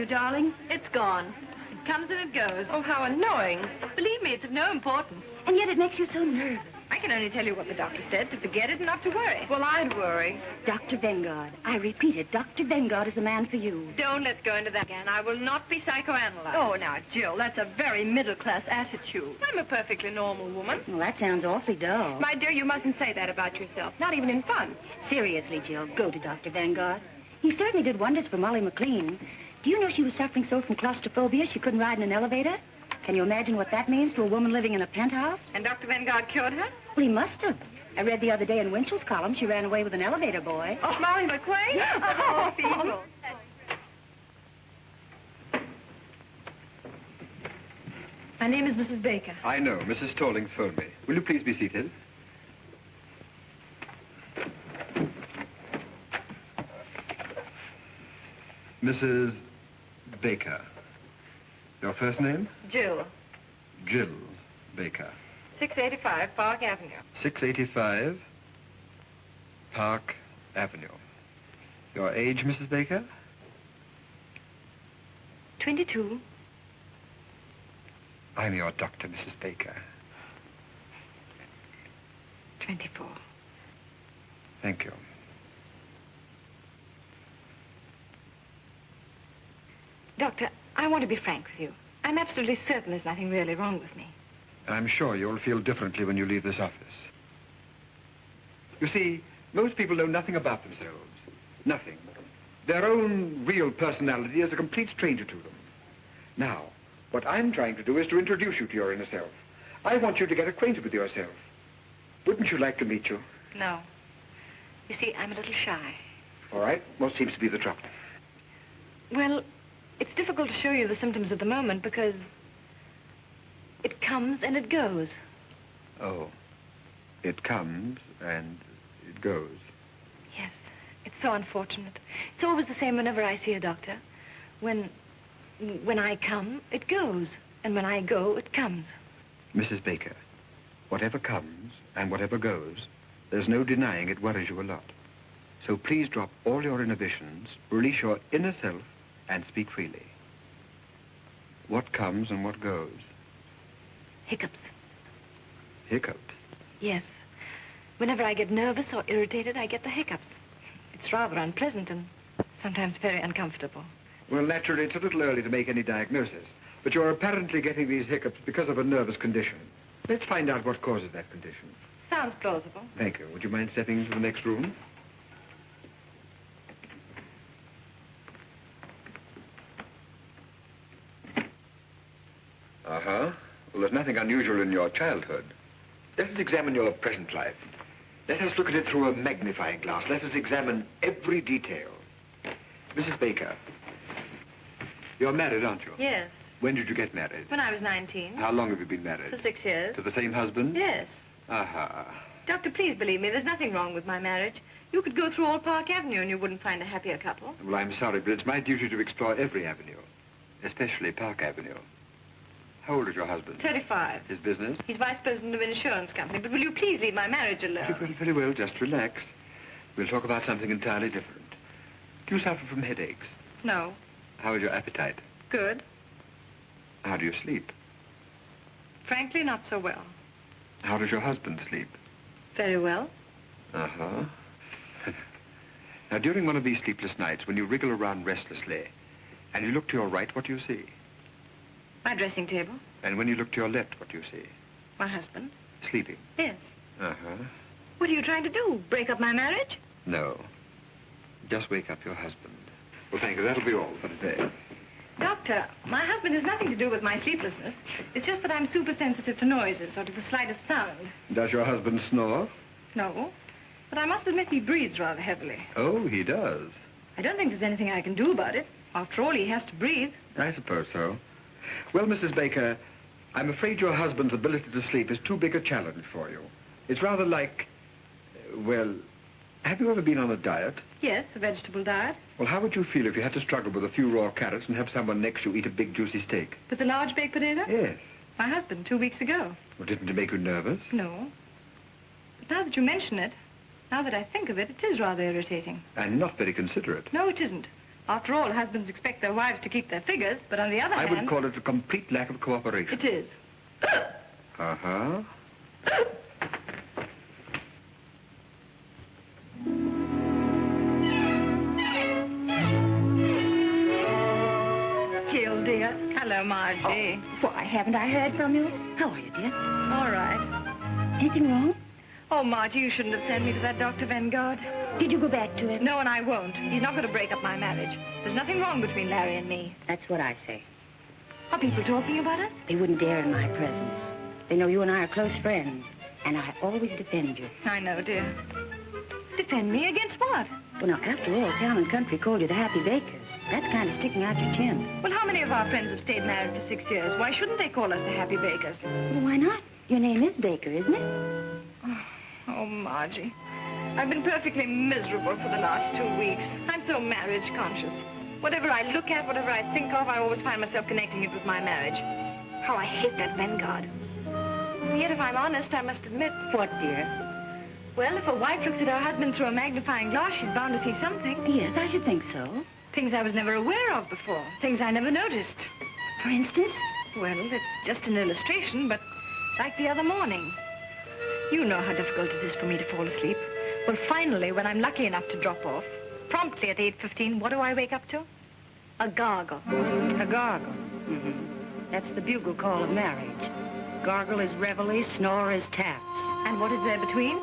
you, darling? It's gone. It comes and it goes. Oh, how annoying. Believe me, it's of no importance. And yet it makes you so nervous. I can only tell you what the doctor said, to forget it and not to worry. Well, I'd worry. Dr. Vengard. I repeat it, Dr. Vengard is the man for you. Don't let's go into that again. I will not be psychoanalyzed. Oh, now, Jill, that's a very middle-class attitude. I'm a perfectly normal woman. Well, that sounds awfully dull. My dear, you mustn't say that about yourself. Not even in fun. Seriously, Jill, go to Dr. Vengard. He certainly did wonders for Molly McLean. Do you know she was suffering so from claustrophobia she couldn't ride in an elevator? Can you imagine what that means to a woman living in a penthouse? And Dr. Vengard cured her? Well, he must have. I read the other day in Winchell's column she ran away with an elevator boy. Oh, Molly McLean? Oh, people. My name is Mrs. Baker. I know. Mrs. Stallings phoned me. Will you please be seated? Mrs. Baker. Your first name? Jill. Jill Baker. 685 Park Avenue. 685 Park Avenue. Your age, Mrs. Baker? 22. I'm your doctor, Mrs. Baker. 24. Thank you. Doctor, I want to be frank with you. I'm absolutely certain there's nothing really wrong with me. I'm sure you'll feel differently when you leave this office. You see, most people know nothing about themselves. Nothing. Their own real personality is a complete stranger to them. Now, what I'm trying to do is to introduce you to your inner self. I want you to get acquainted with yourself. Wouldn't you like to meet you? No. You see, I'm a little shy. All right. What seems to be the trouble? Well, it's difficult to show you the symptoms at the moment because it comes and it goes. Oh. It comes and it goes. Yes. It's so unfortunate. It's always the same whenever I see a doctor. When I come, it goes. And when I go, it comes. Mrs. Baker, whatever comes and whatever goes, there's no denying it worries you a lot. So please drop all your inhibitions, release your inner self, and speak freely. What comes and what goes? Hiccups. Hiccups? Yes. Whenever I get nervous or irritated, I get the hiccups. It's rather unpleasant and sometimes very uncomfortable. Well, naturally, it's a little early to make any diagnosis, but you're apparently getting these hiccups because of a nervous condition. Let's find out what causes that condition. Sounds plausible. Thank you. Would you mind stepping into the next room? Uh-huh. Well, there's nothing unusual in your childhood. Let us examine your present life. Let us look at it through a magnifying glass. Let us examine every detail. Mrs. Baker, you're married, aren't you? Yes. When did you get married? When I was 19. How long have you been married? For 6 years. To the same husband? Yes. Uh-huh. Doctor, please believe me, there's nothing wrong with my marriage. You could go through all Park Avenue and you wouldn't find a happier couple. Well, I'm sorry, but it's my duty to explore every avenue, especially Park Avenue. How old is your husband? 35. His business? He's vice president of an insurance company. But will you please leave my marriage alone? Very, very well. Just relax. We'll talk about something entirely different. Do you suffer from headaches? No. How is your appetite? Good. How do you sleep? Frankly, not so well. How does your husband sleep? Very well. Uh-huh. Now, during one of these sleepless nights, when you wriggle around restlessly, and you look to your right, what do you see? My dressing table. And when you look to your left, what do you see? My husband. Sleeping? Yes. Uh-huh. What are you trying to do? Break up my marriage? No. Just wake up your husband. Well, thank you. That'll be all for today. Doctor, my husband has nothing to do with my sleeplessness. It's just that I'm super sensitive to noises or to the slightest sound. Does your husband snore? No. But I must admit he breathes rather heavily. Oh, he does. I don't think there's anything I can do about it. After all, he has to breathe. I suppose so. Well, Mrs. Baker, I'm afraid your husband's ability to sleep is too big a challenge for you. It's rather like, well, have you ever been on a diet? Yes, a vegetable diet. Well, how would you feel if you had to struggle with a few raw carrots and have someone next to you eat a big, juicy steak? With a large baked potato? Yes. My husband, 2 weeks ago. Well, didn't it make you nervous? No. But now that you mention it, now that I think of it, it is rather irritating. And not very considerate. No, it isn't. After all, husbands expect their wives to keep their figures, but on the other hand... I would call it a complete lack of cooperation. It is. Uh-huh. Jill, dear. Hello, Margie. Why, haven't I heard from you? How are you, dear? All right. Anything wrong? Oh, Margie, you shouldn't have sent me to that Dr. Vanguard. Did you go back to him? No, and I won't. He's not going to break up my marriage. There's nothing wrong between Larry and me. That's what I say. Are people talking about us? They wouldn't dare in my presence. They know you and I are close friends, and I always defend you. I know, dear. Defend me against what? Well, now, after all, town and country called you the Happy Bakers. That's kind of sticking out your chin. Well, how many of our friends have stayed married for 6 years? Why shouldn't they call us the Happy Bakers? Well, why not? Your name is Baker, isn't it? Oh, Margie. I've been perfectly miserable for the last 2 weeks. I'm so marriage conscious. Whatever I look at, whatever I think of, I always find myself connecting it with my marriage. How I hate that Vanguard. Yet, if I'm honest, I must admit... What, dear? Well, if a wife looks at her husband through a magnifying glass, she's bound to see something. Yes, I should think so. Things I was never aware of before. Things I never noticed. For instance? Well, it's just an illustration, but like the other morning. You know how difficult it is for me to fall asleep. Well, finally, when I'm lucky enough to drop off, promptly at 8:15, what do I wake up to? A gargle. A gargle. Mm-hmm. That's the bugle call of marriage. Gargle is reveille, snore is taps. And what is there between?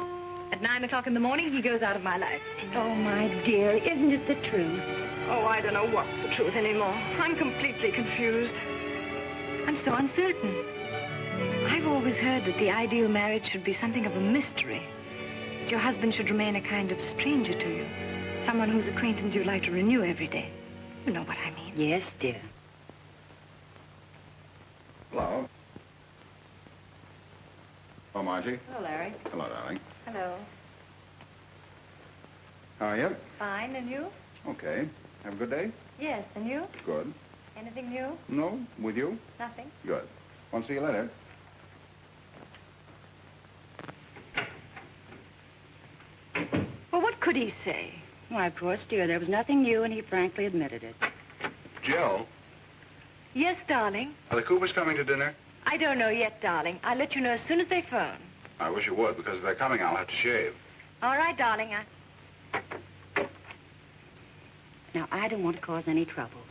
At 9 o'clock in the morning, he goes out of my life. Oh, my dear, isn't it the truth? Oh, I don't know what's the truth anymore. I'm completely confused. I'm so uncertain. I've always heard that the ideal marriage should be something of a mystery. That your husband should remain a kind of stranger to you. Someone whose acquaintance you like to renew every day. You know what I mean. Yes, dear. Hello. Oh, Margie. Hello, Larry. Hello, darling. Hello. How are you? Fine, and you? Okay. Have a good day? Yes, and you? Good. Anything new? No? With you? Nothing. Good. Want to see you later. Well, what could he say? Why, of course, dear, there was nothing new, and he frankly admitted it. Jill, Yes, darling. are the Coopers coming to dinner? I don't know yet, darling. I'll let you know as soon as they phone. I wish you would, because if they're coming, I'll have to shave. All right, darling. Now, I don't want to cause any trouble,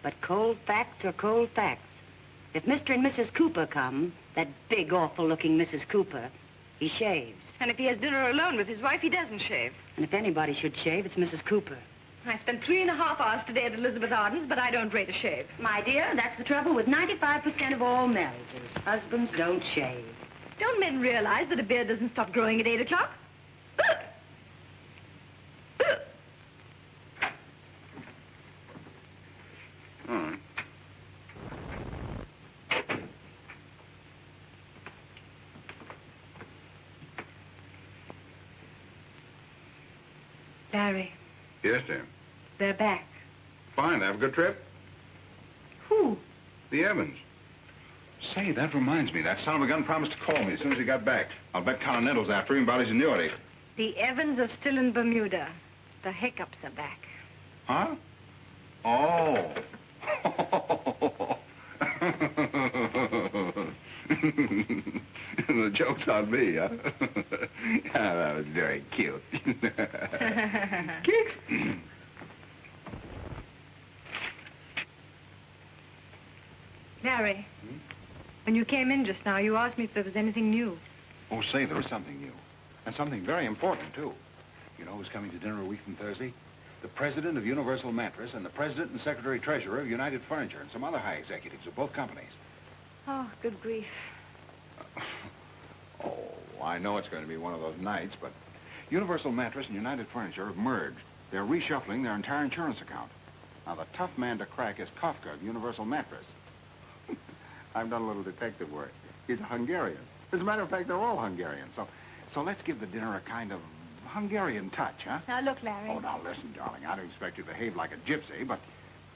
but cold facts are cold facts. If Mr. and Mrs. Cooper come, that big, awful-looking Mrs. Cooper, he shaves. And if he has dinner alone with his wife, he doesn't shave. And if anybody should shave, it's Mrs. Cooper. I spent 3.5 hours today at Elizabeth Arden's, but I don't rate a shave. My dear, that's the trouble with 95% of all marriages. Husbands don't shave. Don't men realize that a beard doesn't stop growing at 8 o'clock? Hmm. Larry, Yes, dear. they're back. Fine. Have a good trip? Who? The Evans. Say, that reminds me. That son of a gun promised to call me as soon as he got back. I'll bet Continental's after him about his annuity. The Evans are still in Bermuda. The Hiccups are back. Huh? Oh. The joke's on me, huh? Ah, that was very cute. Kicks. Larry, when you came in just now, you asked me if there was anything new. Oh, say, there is something new. And something very important, too. You know who's coming to dinner a week from Thursday? The president of Universal Mattress and the president and secretary-treasurer of United Furniture and some other high executives of both companies. Oh, good grief. Oh, I know it's going to be one of those nights, but Universal Mattress and United Furniture have merged. They're reshuffling their entire insurance account. Now, the tough man to crack is Kafka of Universal Mattress. I've done a little detective work. He's a Hungarian. As a matter of fact, they're all Hungarian. So let's give the dinner a kind of Hungarian touch, huh? Now, look, Larry. Oh, now, listen, darling. I don't expect you to behave like a gypsy, but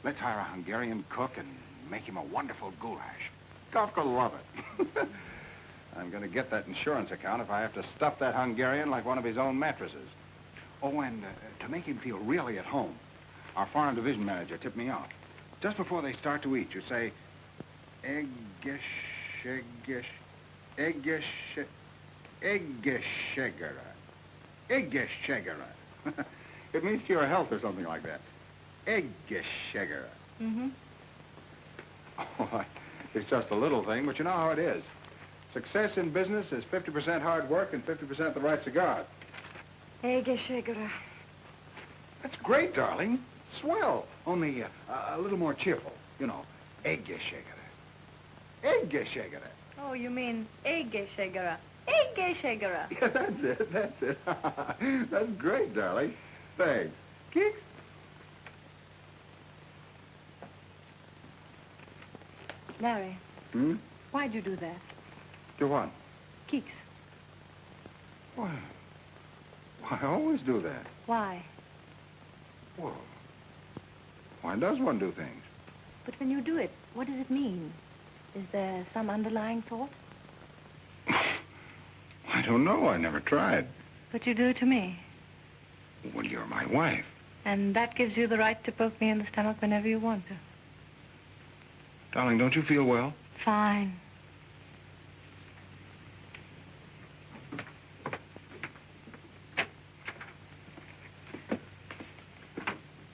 let's hire a Hungarian cook and make him a wonderful goulash. Kafka'll love it. I'm going to get that insurance account if I have to stuff that Hungarian like one of his own mattresses. Oh, and to make him feel really at home, Our foreign division manager tipped me off. Just before they start to eat, you say, eggish, eggish, eggish, eggishegara. Eggishegara. It means to your health or something like that. Eggishegara. Mm-hmm. Oh, it's just a little thing, but you know how it is. Success in business is 50% hard work and 50% the right cigar. Eggishegara. That's great, darling. Swell. Only a little more cheerful. You know, eggishegara. Eggishegara. Oh, you mean eggishegara. Eggishegara. Yeah, that's it. That's it. That's great, darling. Thanks. Kicks? Larry, Hmm? why'd you do that? Do what? Keeks. Why, I always do that. Why? Well, why does one do things? But when you do it, what does it mean? Is there some underlying thought? I don't know. I never tried. But you do it to me. Well, you're my wife. And that gives you the right to poke me in the stomach whenever you want to. Darling, don't you feel well? Fine.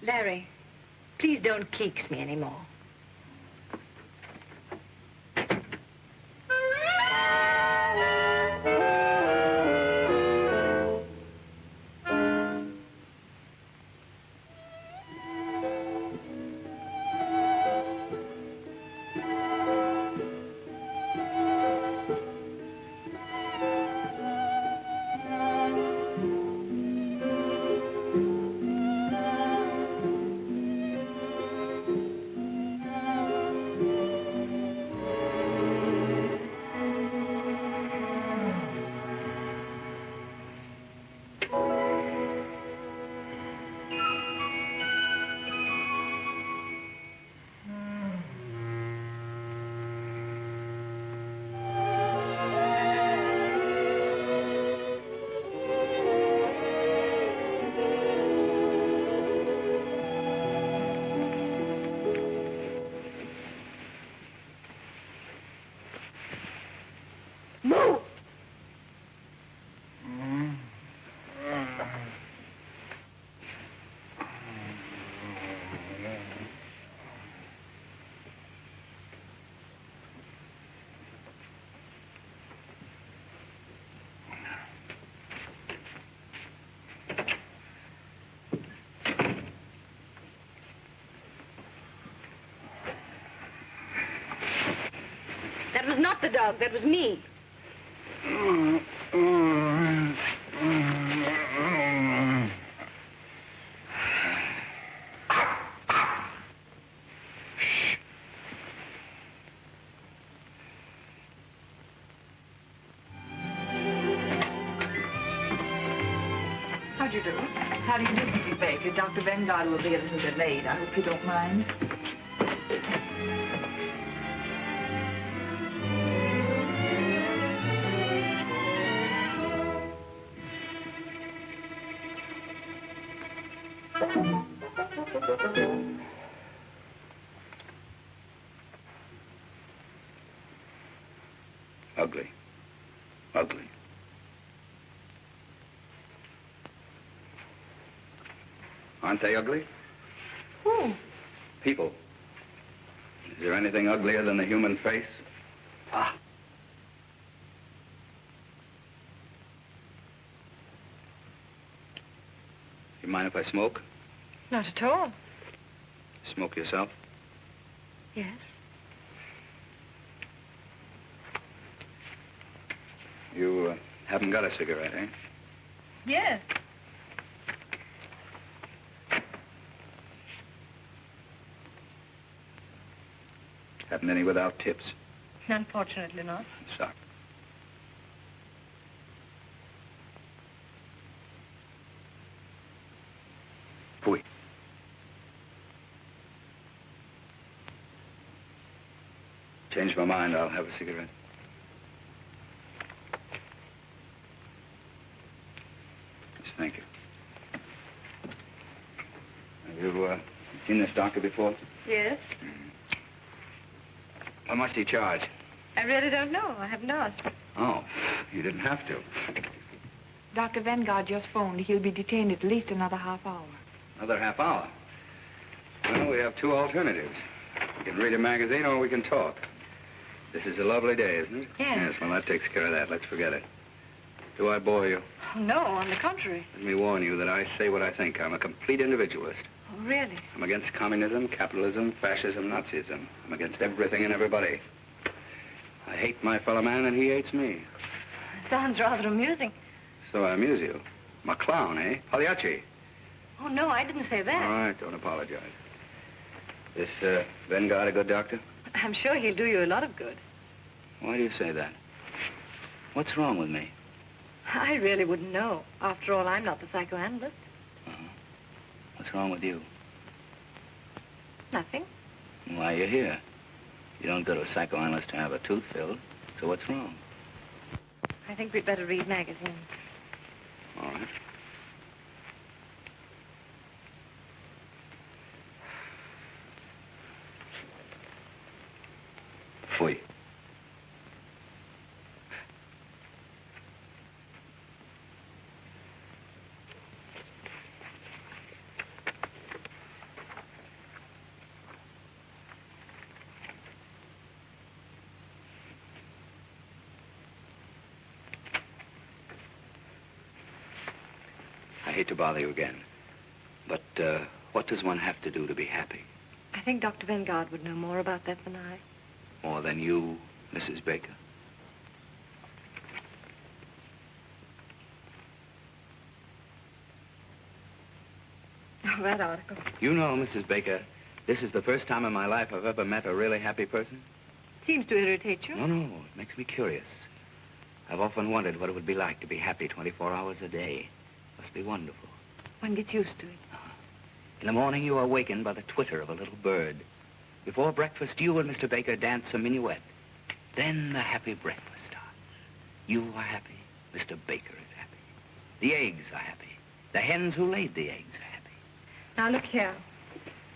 Larry, please don't keeks me anymore. That was not the dog, that was me. How do you do? How do you do, Mrs. Baker? Dr. Vanguard will be a little bit late. I hope you don't mind. Ugly. Ugly. Aren't they ugly? Who? People. Is there anything uglier than the human face? Ah. You mind if I smoke? Not at all. Smoke yourself? Yes. You haven't got a cigarette, eh? Yes. Haven't any without tips? Unfortunately not. Sorry. Pui. Change my mind, I'll have a cigarette. Yes, thank you. You've seen this doctor before? Yes? How much do you charge? I really don't know. I haven't asked. Oh, you didn't have to. Dr. Vanguard just phoned. He'll be detained at least another half hour. Another half hour. Well, we have two alternatives. We can read a magazine or we can talk. This is a lovely day, isn't it? Yes. Yes, well, that takes care of that. Let's forget it. Do I bore you? Oh, no, on the contrary. Let me warn you that I say what I think. I'm a complete individualist. Oh, really? I'm against communism, capitalism, fascism, Nazism. I'm against everything and everybody. I hate my fellow man and he hates me. Sounds rather amusing. So I amuse you. I'm a clown, eh? Pagliacci. Oh, no, I didn't say that. All right, don't apologize. This, Vanguard a good doctor? I'm sure he'll do you a lot of good. Why do you say that? What's wrong with me? I really wouldn't know. After all, I'm not the psychoanalyst. Uh-huh. What's wrong with you? Nothing. Why are you here? You don't go to a psychoanalyst to have a tooth filled. So what's wrong? I think we'd better read magazines. All right. Fui. I hate to bother you again, but what does one have to do to be happy? I think Dr. Vanguard would know more about that than I. More than you, Mrs. Baker? Oh, that article. You know, Mrs. Baker, this is the first time in my life I've ever met a really happy person. Seems to irritate you. No, it makes me curious. I've often wondered what it would be like to be happy 24 hours a day. Must be wonderful. One gets used to it. In the morning, you are awakened by the twitter of a little bird. Before breakfast, you and Mr. Baker dance a minuet. Then the happy breakfast starts. You are happy. Mr. Baker is happy. The eggs are happy. The hens who laid the eggs are happy. Now, look here.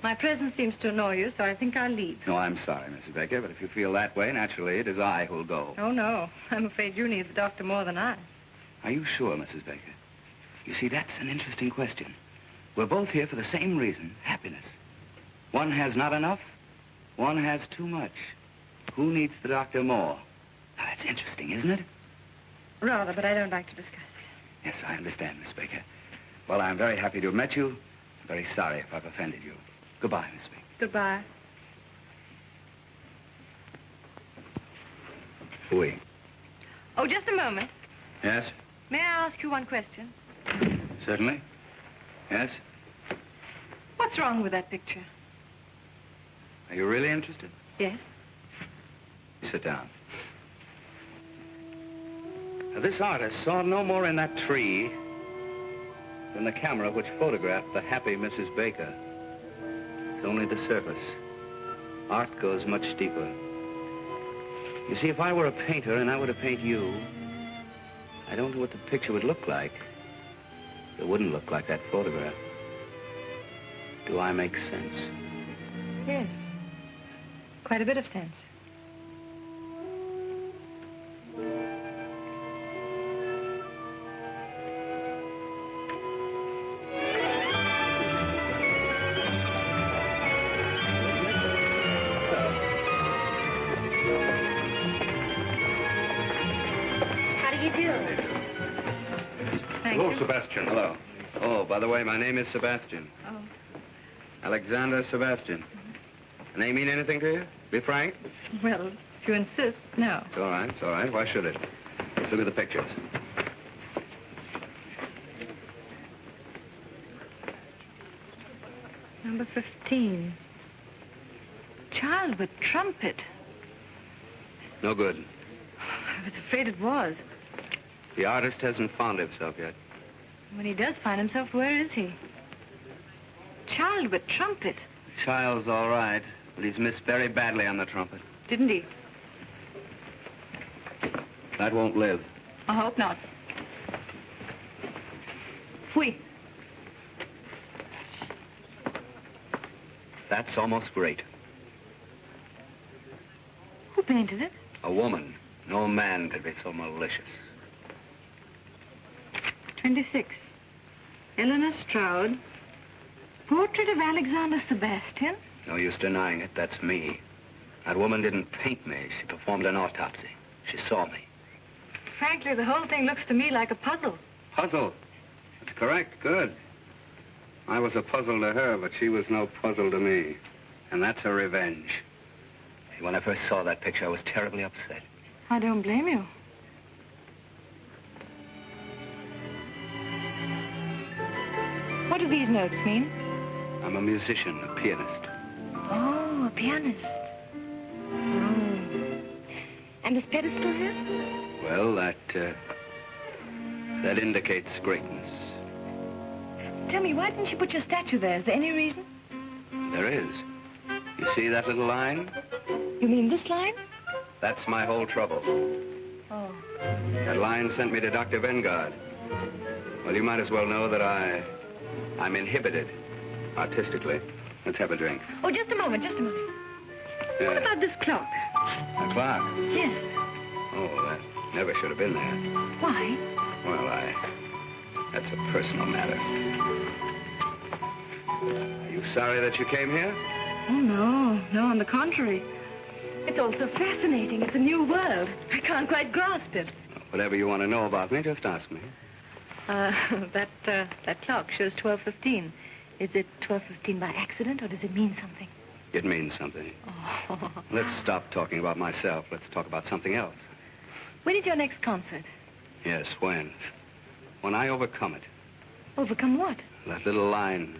My presence seems to annoy you, so I think I'll leave. No, I'm sorry, Mrs. Baker, but if you feel that way, naturally, it is I who'll go. Oh, no. I'm afraid you need the doctor more than I. Are you sure, Mrs. Baker? You see, that's an interesting question. We're both here for the same reason, happiness. One has not enough, one has too much. Who needs the doctor more? Now, that's interesting, isn't it? Rather, but I don't like to discuss it. Yes, I understand, Miss Baker. Well, I'm very happy to have met you. I'm very sorry if I've offended you. Goodbye, Miss Baker. Goodbye. Oui. Oh, just a moment. Yes? May I ask you one question? Certainly. Yes? What's wrong with that picture? Are you really interested? Yes. Sit down. Now, this artist saw no more in that tree than the camera which photographed the happy Mrs. Baker. It's only the surface. Art goes much deeper. You see, if I were a painter and I were to paint you, I don't know what the picture would look like. It wouldn't look like that photograph. Do I make sense? Yes. Quite a bit of sense. Hello, Sebastian. Hello. Oh, by the way, my name is Sebastian. Oh. Alexander Sebastian. The name mean anything to you? Be frank. Well, if you insist, no. It's all right, it's all right. Why should it? Let's look at the pictures. Number 15. Child with trumpet. No good. I was afraid it was. The artist hasn't found himself yet. When he does find himself, where is he? Child with trumpet. The child's all right, but he's missed very badly on the trumpet. Didn't he? That won't live. I hope not. Fui. That's almost great. Who painted it? A woman. No man could be so malicious. 26. Eleanor Stroud. Portrait of Alexander Sebastian. No use denying it. That's me. That woman didn't paint me. She performed an autopsy. She saw me. Frankly, the whole thing looks to me like a puzzle. Puzzle. That's correct. Good. I was a puzzle to her, but she was no puzzle to me. And that's her revenge. See, when I first saw that picture, I was terribly upset. I don't blame you. What do these notes mean? I'm a musician, a pianist. Oh, a pianist. Oh. And this pedestal here? Well, that indicates greatness. Tell me, why didn't you put your statue there? Is there any reason? There is. You see that little line? You mean this line? That's my whole trouble. Oh. That line sent me to Dr. Vanguard. Well, you might as well know that I'm inhibited, artistically. Let's have a drink. Oh, just a moment, just a moment. What about this clock? A clock? Yes. Oh, that never should have been there. Why? Well, that's a personal matter. Are you sorry that you came here? Oh, no. No, on the contrary. It's all so fascinating. It's a new world. I can't quite grasp it. Whatever you want to know about me, just ask me. That clock shows 12:15. Is it 12:15 by accident, or does it mean something? It means something. Oh. Let's stop talking about myself. Let's talk about something else. When is your next concert? Yes, when? When I overcome it. Overcome what? That little line.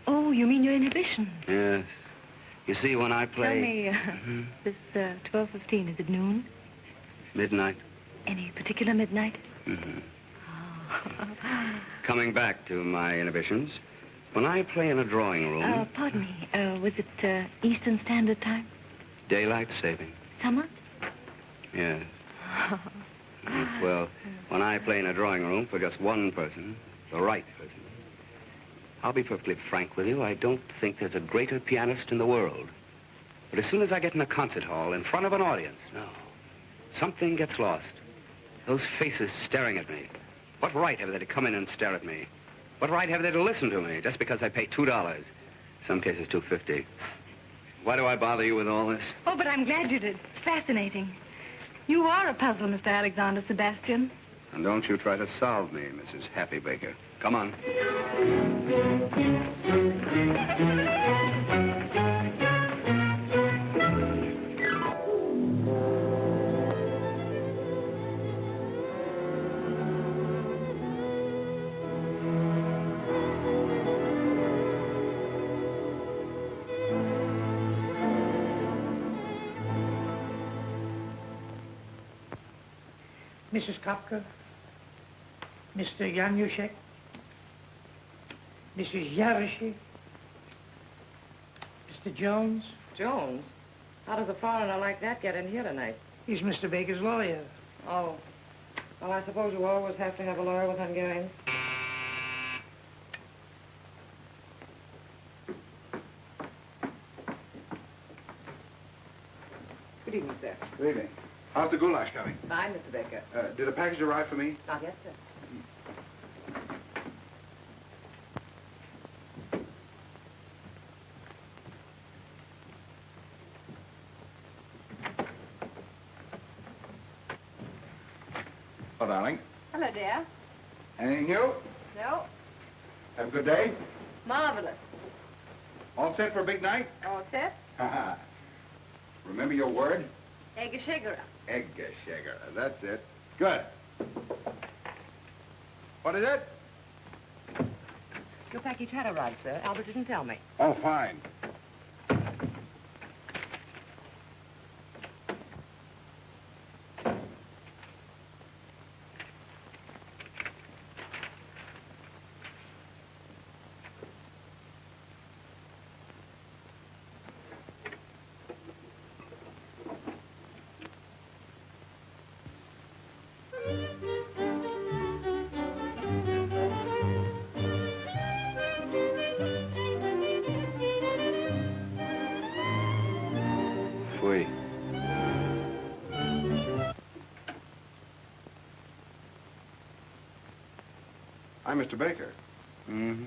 Oh, you mean your inhibition? Yes. You see, when I play... Tell me, this 12:15, is it noon? Midnight. Any particular midnight? Mm-hmm. Oh. Coming back to my inhibitions, when I play in a drawing room... Pardon me, was it Eastern Standard Time? Daylight saving. Summer? Yes. Well, when I play in a drawing room for just one person, the right person, I'll be perfectly frank with you, I don't think there's a greater pianist in the world. But as soon as I get in a concert hall in front of an audience, no, something gets lost. Those faces staring at me. What right have they to come in and stare at me? What right have they to listen to me just because I pay $2? Some cases, $2.50. Why do I bother you with all this? Oh, but I'm glad you did. It's fascinating. You are a puzzle, Mr. Alexander Sebastian. And don't you try to solve me, Mrs. Happy Baker. Come on. Mrs. Kopka, Mr. Januszek, Mrs. Yaroshi, Mr. Jones. Jones? How does a foreigner like that get in here tonight? He's Mr. Baker's lawyer. Oh. Well, I suppose you always have to have a lawyer with Hungarians. Good evening, sir. Good evening. How's the goulash coming? Fine, Mr. Baker. Did a package arrive for me? Not yet, sir. Oh, darling. Hello, dear. Anything new? No? Have a good day? Marvelous. All set for a big night? All set? Ha-ha. Remember your word? Eggeschegera. Eggeschegger. That's it. Good. What is it? Your package had arrived, sir. Albert didn't tell me. Oh, fine. I'm Mr. Baker. Mm-hmm.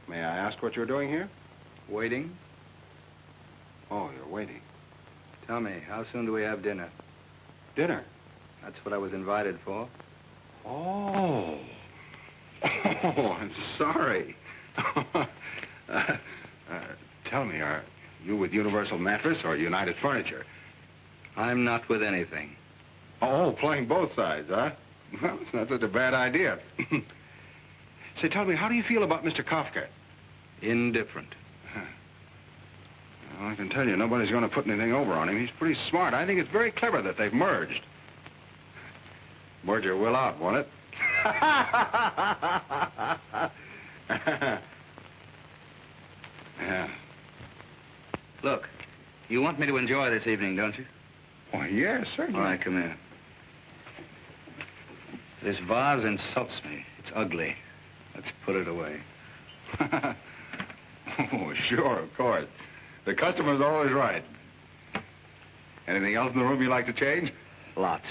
May I ask what you're doing here? Waiting? Oh, you're waiting. Tell me, how soon do we have dinner? Dinner? That's what I was invited for. Oh. Oh, I'm sorry. Tell me, are you with Universal Mattress or United Furniture? I'm not with anything. Oh, playing both sides, huh? Well, it's not such a bad idea. Say, tell me, how do you feel about Mr. Kafka? Indifferent. Well, I can tell you, nobody's going to put anything over on him. He's pretty smart. I think it's very clever that they've merged. Merger will out, won't it? Yeah. Look, you want me to enjoy this evening, don't you? Why, yes, certainly. All right, come here. This vase insults me. It's ugly. Let's put it away. Oh, sure, of course. The customer's always right. Anything else in the room you'd like to change? Lots.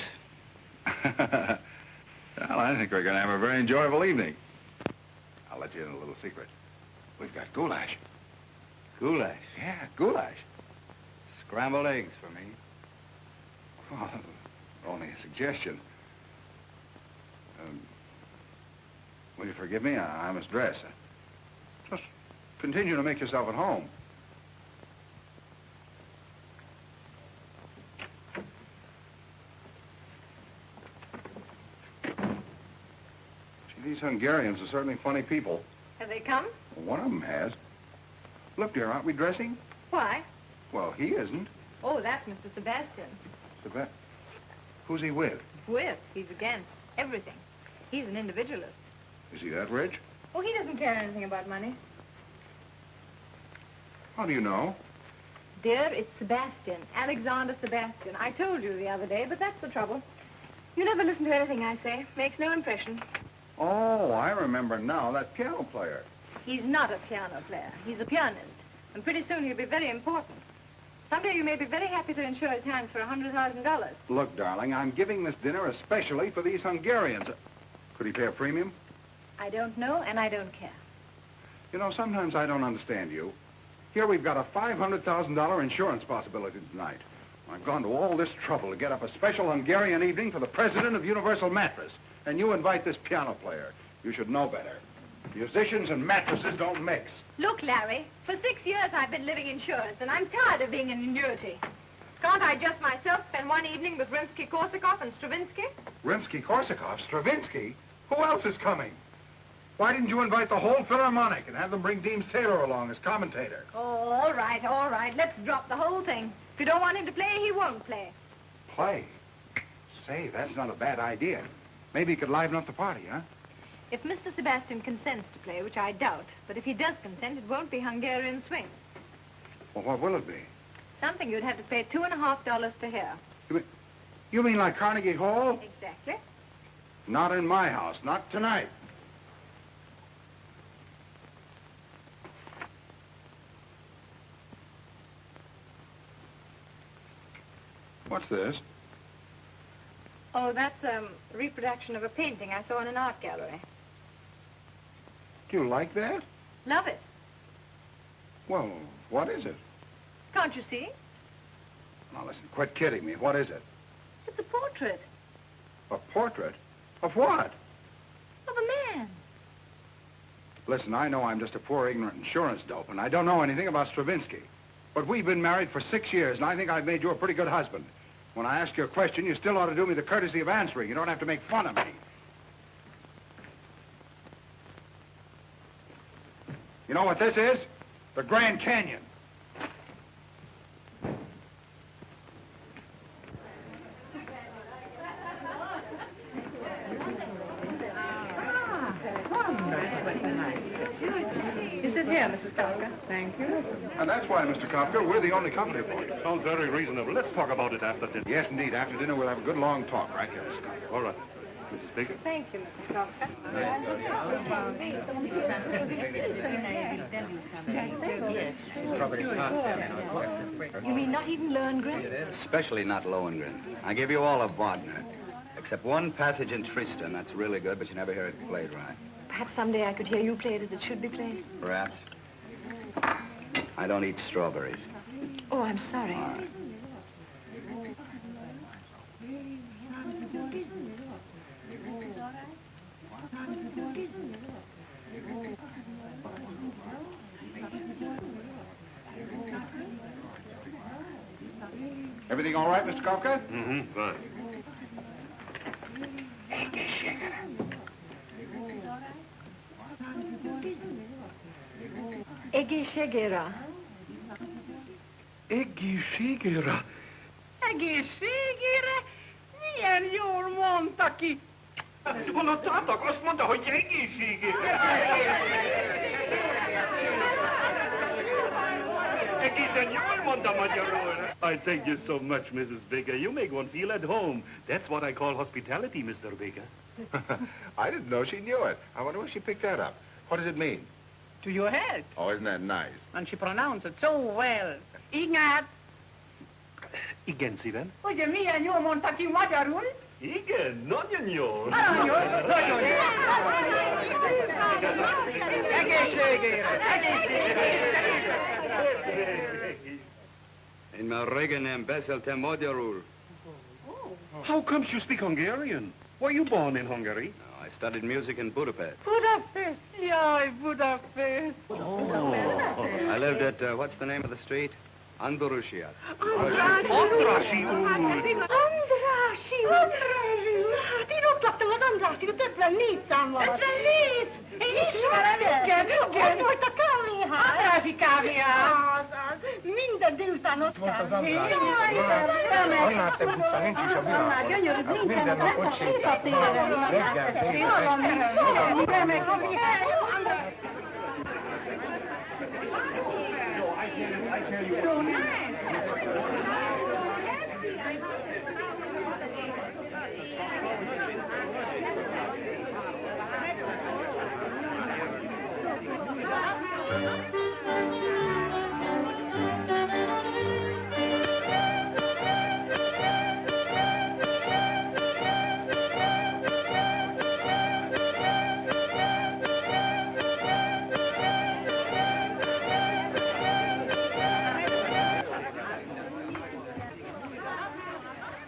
Well, I think we're going to have a very enjoyable evening. I'll let you in a little secret. We've got goulash. Goulash. Yeah, goulash. Scrambled eggs for me. Oh, only a suggestion. Will you forgive me? I must dress. Just continue to make yourself at home. Gee, these Hungarians are certainly funny people. Have they come? Well, one of them has. Look, dear, aren't we dressing? Why? Well, he isn't. Oh, that's Mr. Sebastian. Who's he with? With. He's against everything. He's an individualist. Is he that rich? Oh, he doesn't care anything about money. How do you know? Dear, it's Sebastian. Alexander Sebastian. I told you the other day, but that's the trouble. You never listen to anything I say. Makes no impression. Oh, I remember now. That piano player. He's not a piano player. He's a pianist. And pretty soon he'll be very important. Someday you may be very happy to insure his hands for $100,000. Look, darling, I'm giving this dinner especially for these Hungarians. Could he pay a premium? I don't know, and I don't care. You know, sometimes I don't understand you. Here we've got a $500,000 insurance possibility tonight. I've gone to all this trouble to get up a special Hungarian evening for the president of Universal Mattress. And you invite this piano player. You should know better. Musicians and mattresses don't mix. Look, Larry, for 6 years I've been living insurance, and I'm tired of being an annuity. Can't I just myself spend one evening with Rimsky-Korsakov and Stravinsky? Rimsky-Korsakov? Stravinsky? Who else is coming? Why didn't you invite the whole Philharmonic and have them bring Deems Taylor along as commentator? Oh, all right, all right. Let's drop the whole thing. If you don't want him to play, he won't play. Play? Say, that's not a bad idea. Maybe he could liven up the party, huh? If Mr. Sebastian consents to play, which I doubt, but if he does consent, it won't be Hungarian swing. Well, what will it be? Something you'd have to pay $2.50 to hear. You mean like Carnegie Hall? Exactly. Not in my house. Not tonight. What's this? Oh, that's a reproduction of a painting I saw in an art gallery. Do you like that? Love it. Well, what is it? Can't you see? Now, listen, quit kidding me. What is it? It's a portrait A portrait? Of what? of a man. Listen, I know I'm just a poor, ignorant insurance dope, and I don't know anything about Stravinsky. But we've been married for 6 years, and I think I've made you a pretty good husband. When I ask you a question, you still ought to do me the courtesy of answering. You don't have to make fun of me. You know what this is? The Grand Canyon. You sit here, Mrs. Kafka. Thank you. And that's why, Mr. Kafka, we're the only company for you. Sounds very reasonable. Let's talk about it after dinner. Yes, indeed. After dinner, we'll have a good long talk, right here, Mr. Kafka. All right. Mrs. Baker? Thank you, Mrs. Kafka. You mean not even Lohengrin? Especially not Lohengrin. I give you all of Wagner, except one passage in Tristan. That's really good, but you never hear it played right. Perhaps someday I could hear you play it as it should be played. Perhaps. I don't eat strawberries. Oh, I'm sorry. All right. Everything all right, Mr. Kafka? Mm-hmm, fine. Egészségére. Egészségére. Egészségére? Milyen jól mondta ki. Hallottátok? Azt mondta, hogy egészségére. Egészen jól mondta magyarul. I thank you so much, Mrs. Baker. You make one feel at home. That's what I call hospitality, Mr. Baker. I didn't know she knew it. I wonder where she picked that up. What does it mean? To your health. Oh, isn't that nice? And she pronounced it so well. Ignát, Igen, szívem. ugye milyen jól mondta ki magyarul? Igen, nagyon jó. Nagyon jó. Egészségére! Én már régen nem beszéltem magyarul. How comes you speak Hungarian? Were you born in Hungary? No, I studied music in Budapest. Budapest. Jaj, Budapest. I lived at, what's the name of the street? Andalusia. Andrassy úr! Andrássy úr! Hát én ott laktam az Andrássy úr, 54 számmal. 54? Én ismerem őket. Ott volt a kávéház. Andrássy kávéház. Minden délután ott volt az kávé. Andrássy. Annál szebb utca nincs is a Annál gyönyörű, világon. nincsen. Minden nap ott sétálunk. Reggel, délután. Remek,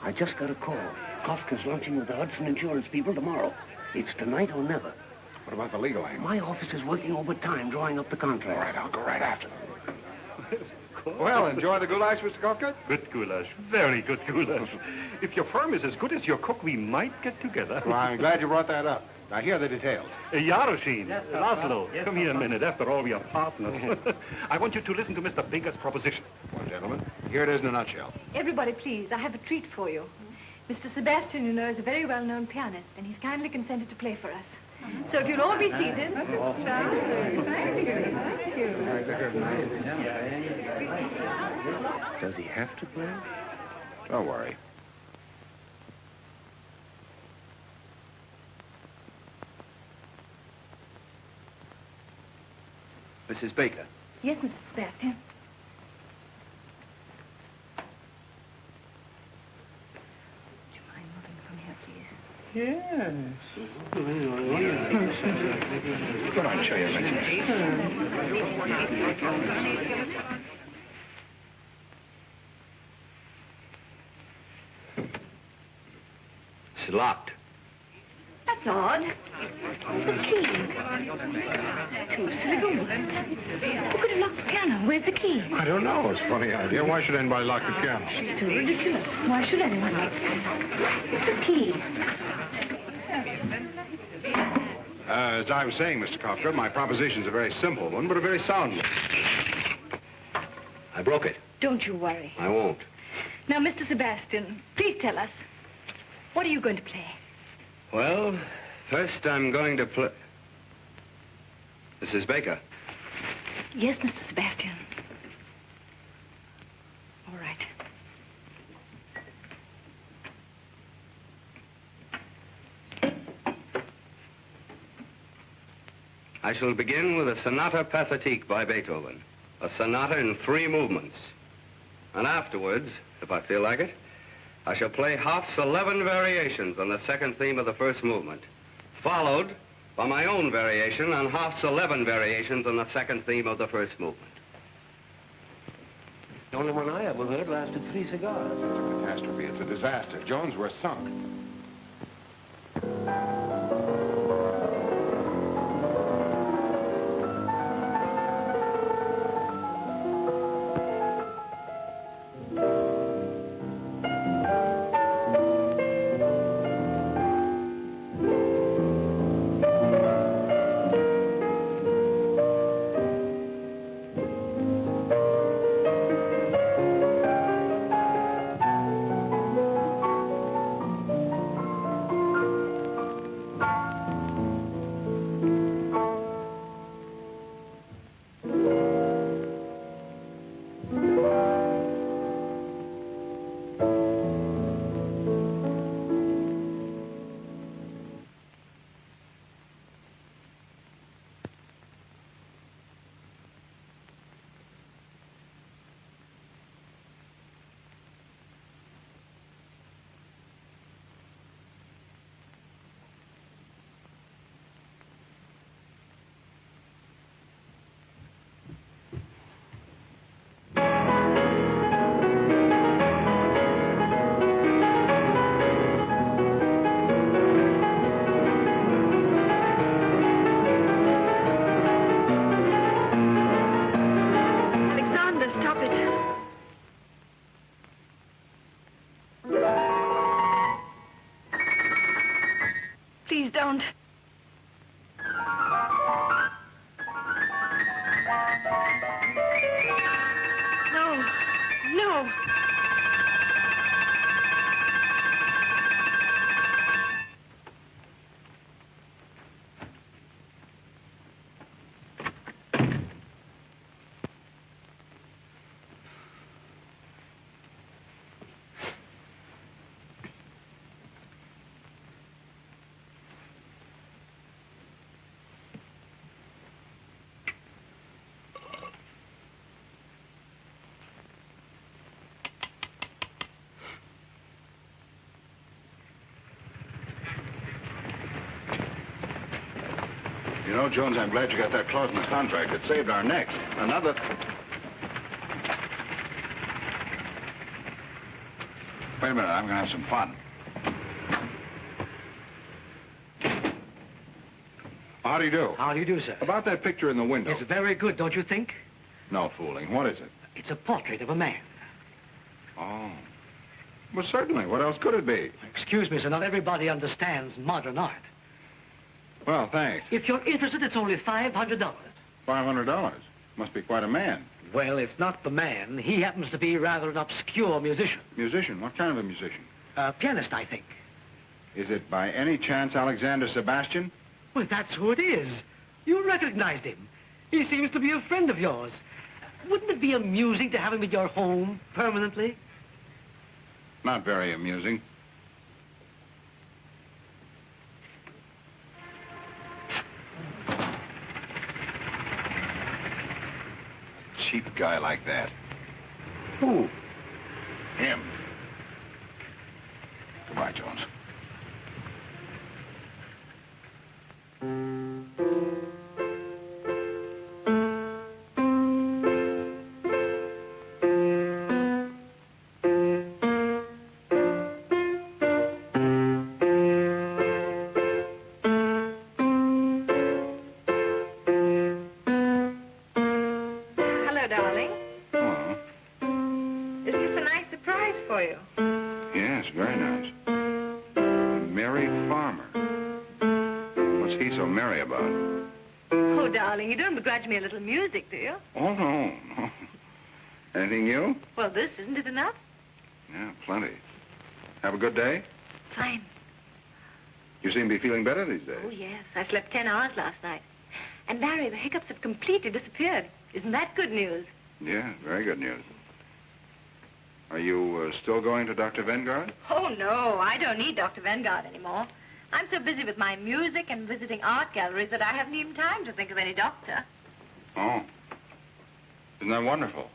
I just got a call. Kafka's lunching with the Hudson Insurance people tomorrow. It's tonight or never. What about the legal aid? My office is working overtime drawing up the contract. All right, I'll go right after them. Well, enjoy the goulash, Mr. Kafka? Good goulash. Very good goulash. If your firm is as good as your cook, we might get together. Well, I'm glad you brought that up. Now, here are the details. Yaroshin, Laszlo, come here a minute. After all, we are partners. I want you to listen to Mr. Baker's proposition. Well, gentlemen, here it is in a nutshell. Everybody, please, I have a treat for you. Mr. Sebastian, you know, is a very well-known pianist, and he's kindly consented to play for us. So if you'll all be seated. Thank you. Thank you. Does he have to play? Don't worry. Mrs. Baker. Yes, Mr. Sebastian. Would you mind moving from here, please? Good on, show you, It's locked. That's odd. Where's the key? Two silver words. Who could have locked the piano? Where's the key? I don't know. It's a funny idea. Why should anybody lock the piano? It's too ridiculous. Why should anyone lock it? Where's the key? As I was saying, Mr. Kafka, my proposition's a very simple one, but a very sound one. I broke it. Don't you worry. I won't. Now, Mr. Sebastian, please tell us. What are you going to play? Well, first I'm going to play... Mrs. Baker. Yes, Mr. Sebastian. All right. I shall begin with a Sonata Pathétique by Beethoven. A sonata in 3 movements. And afterwards, if I feel like it, I shall play Hoff's 11 variations on the second theme of the first movement, followed by my own variation on Hoff's 11 variations on the second theme of the first movement. The only one I ever heard lasted 3 cigars. It's a catastrophe. It's a disaster. Jones, we're sunk. Please don't. No. No. You know, Jones, I'm glad you got that clause in the contract. It saved our necks. Another... Wait a minute, I'm going to have some fun. How do you do? How do you do, sir? About that picture in the window. It's very good, don't you think? No fooling. What is it? It's a portrait of a man. Oh. Well, certainly. What else could it be? Excuse me, sir, not everybody understands modern art. Well, thanks. If you're interested, it's only $500. $500? Must be quite a man. Well, it's not the man. He happens to be rather an obscure musician. Musician? What kind of a musician? A pianist, I think. Is it by any chance Alexander Sebastian? Well, that's who it is. You recognized him. He seems to be a friend of yours. Wouldn't it be amusing to have him at your home permanently? Not very amusing. Cheap guy like that. Who? Him. Goodbye, Jones. Begrudge me a little music, do you? Oh, no. Anything new? Well, this, isn't it enough? Yeah, plenty. Have a good day? Fine. You seem to be feeling better these days. Oh, yes. I slept 10 hours last night. And, Larry, the hiccups have completely disappeared. Isn't that good news? Yeah, very good news. Are you still going to Dr. Vanguard? Oh, no. I don't need Dr. Vanguard anymore. I'm so busy with my music and visiting art galleries that I haven't even time to think of any doctor. Oh. Isn't that wonderful?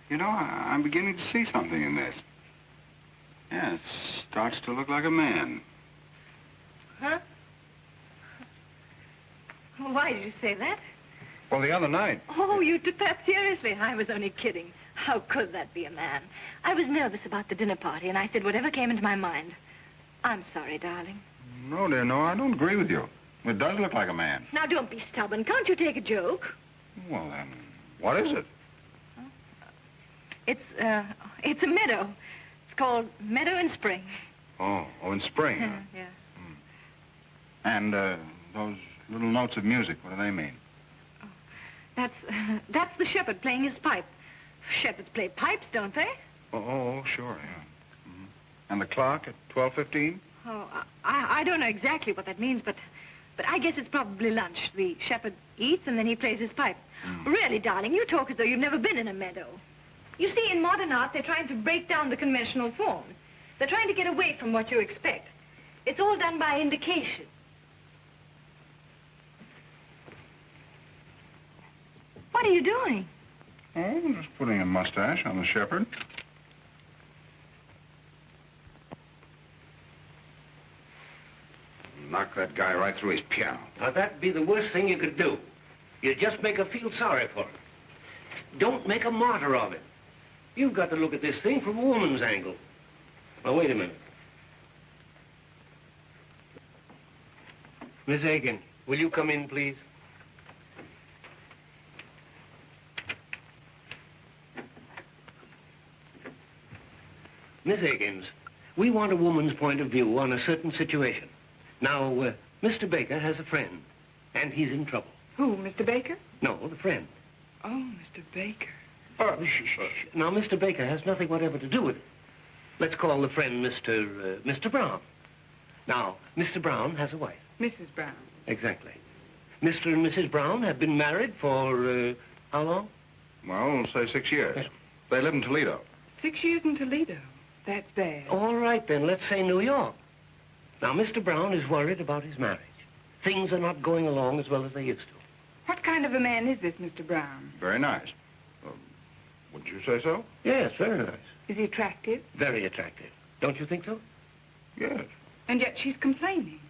You know, I'm beginning to see something in this. Yeah, it starts to look like a man. Huh? Why did you say that? Well, the other night. Oh, you took that seriously. I was only kidding. How could that be a man? I was nervous about the dinner party, and I said whatever came into my mind. I'm sorry, darling. No, dear, no, I don't agree with you. It does look like a man. Now, don't be stubborn. Can't you take a joke? Well, then, what is it? It's a meadow. It's called Meadow in Spring. Oh, in spring. Huh? Yeah. And those little notes of music, what do they mean? That's the shepherd playing his pipe. Shepherds play pipes, don't they? Oh, sure, yeah. Mm-hmm. And the clock at 12:15? Oh, I don't know exactly what that means, but I guess it's probably lunch. The shepherd eats and then he plays his pipe. Really, darling, you talk as though you've never been in a meadow. You see, in modern art, they're trying to break down the conventional forms. They're trying to get away from what you expect. It's all done by indication. What are you doing? Oh, I'm just putting a mustache on the shepherd. Knock that guy right through his piano. Now, that'd be the worst thing you could do. You just make her feel sorry for him. Don't make a martyr of him. You've got to look at this thing from a woman's angle. Now, wait a minute. Miss Aiken, will you come in, please? Miss Higgins, we want a woman's point of view on a certain situation. Now, Mr. Baker has a friend, and he's in trouble. Who, Mr. Baker? No, the friend. Oh, Mr. Baker. Shh. Now, Mr. Baker has nothing whatever to do with it. Let's call the friend Mr. Brown. Now, Mr. Brown has a wife. Mrs. Brown. Exactly. Mr. and Mrs. Brown have been married for, how long? Well, say 6 years. Yeah. They live in Toledo. 6 years in Toledo. That's bad. All right, then, let's say New York. Now, Mr. Brown is worried about his marriage. Things are not going along as well as they used to. What kind of a man is this, Mr. Brown? Very nice. Would you say so? Yes, very nice. Is he attractive? Very attractive. Don't you think so? Yes. And yet she's complaining.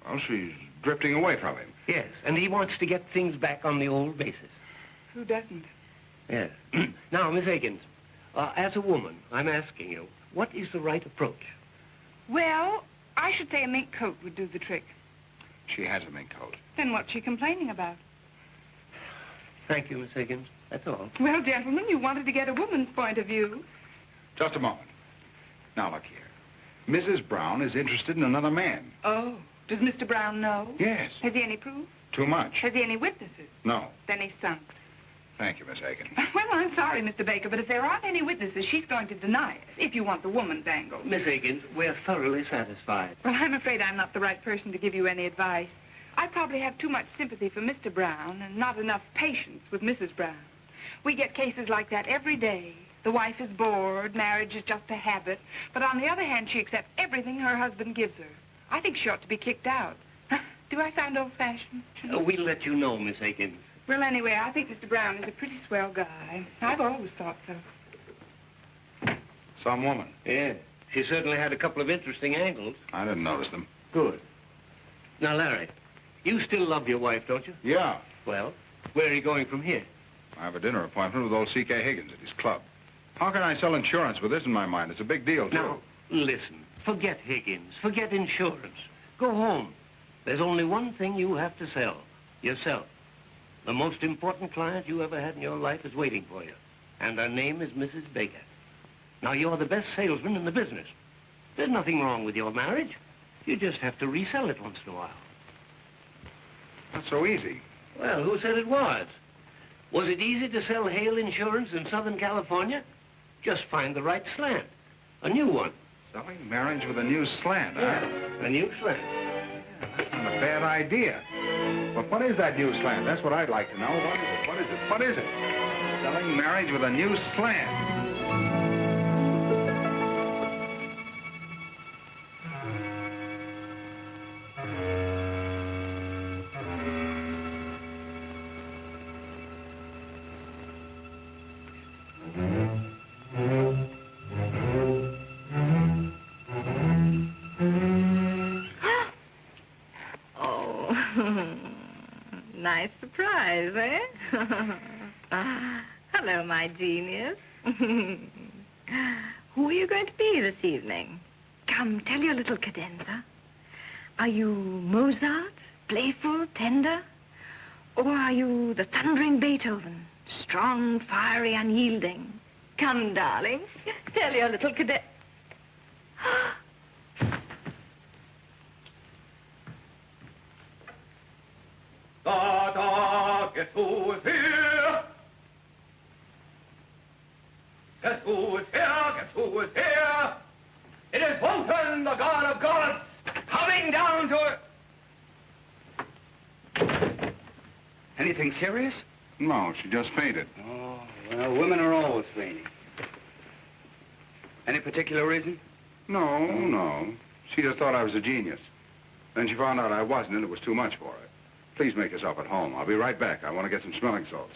Well, she's drifting away from him. Yes, and he wants to get things back on the old basis. Who doesn't? Yes. Now, Miss Higgins, as a woman, I'm asking you, what is the right approach? Well, I should say a mink coat would do the trick. She has a mink coat. Then what's she complaining about? Thank you, Miss Higgins. That's all. Well, gentlemen, you wanted to get a woman's point of view. Just a moment. Now, look here. Mrs. Brown is interested in another man. Oh, does Mr. Brown know? Yes. Has he any proof? Too much. Has he any witnesses? No. Then he's sunk. Thank you, Miss Aiken. Well, I'm sorry, Mr. Baker, but if there aren't any witnesses, she's going to deny it, if you want the woman's angle. Miss Higgins, we're thoroughly satisfied. Well, I'm afraid I'm not the right person to give you any advice. I probably have too much sympathy for Mr. Brown and not enough patience with Mrs. Brown. We get cases like that every day. The wife is bored, marriage is just a habit, but on the other hand, she accepts everything her husband gives her. I think she ought to be kicked out. Do I sound old-fashioned? We'll let you know, Miss Higgins. Well, anyway, I think Mr. Brown is a pretty swell guy. I've always thought so. Some woman. Yeah, she certainly had a couple of interesting angles. I didn't notice them. Good. Now, Larry, you still love your wife, don't you? Yeah. Well, where are you going from here? I have a dinner appointment with old C.K. Higgins at his club. How can I sell insurance with this in my mind? It's a big deal, too. Now, listen. Forget Higgins. Forget insurance. Go home. There's only one thing you have to sell. Yourself. The most important client you ever had in your life is waiting for you. And her name is Mrs. Baker. Now, you're the best salesman in the business. There's nothing wrong with your marriage. You just have to resell it once in a while. Not so easy. Well, who said it was? Was it easy to sell hail insurance in Southern California? Just find the right slant. A new one. Selling marriage with a new slant, Yeah, a new slant. That's not a bad idea. But what is that new slant? That's what I'd like to know. What is it? What is it? What is it? Selling marriage with a new slant. Nice surprise, eh? Hello, my genius. Who are you going to be this evening? Come, tell your little cadenza. Are you Mozart, playful, tender? Or are you the thundering Beethoven, strong, fiery, unyielding? Come, darling, tell your little cadenza. Guess who is here? Guess who is here? Guess who is here? It is Wotan, the god of gods, coming down to her. Anything serious? No, she just fainted. Oh, well, women are always fainting. Any particular reason? No. She just thought I was a genius. Then she found out I wasn't, and it was too much for her. Please make yourself at home. I'll be right back. I want to get some smelling salts.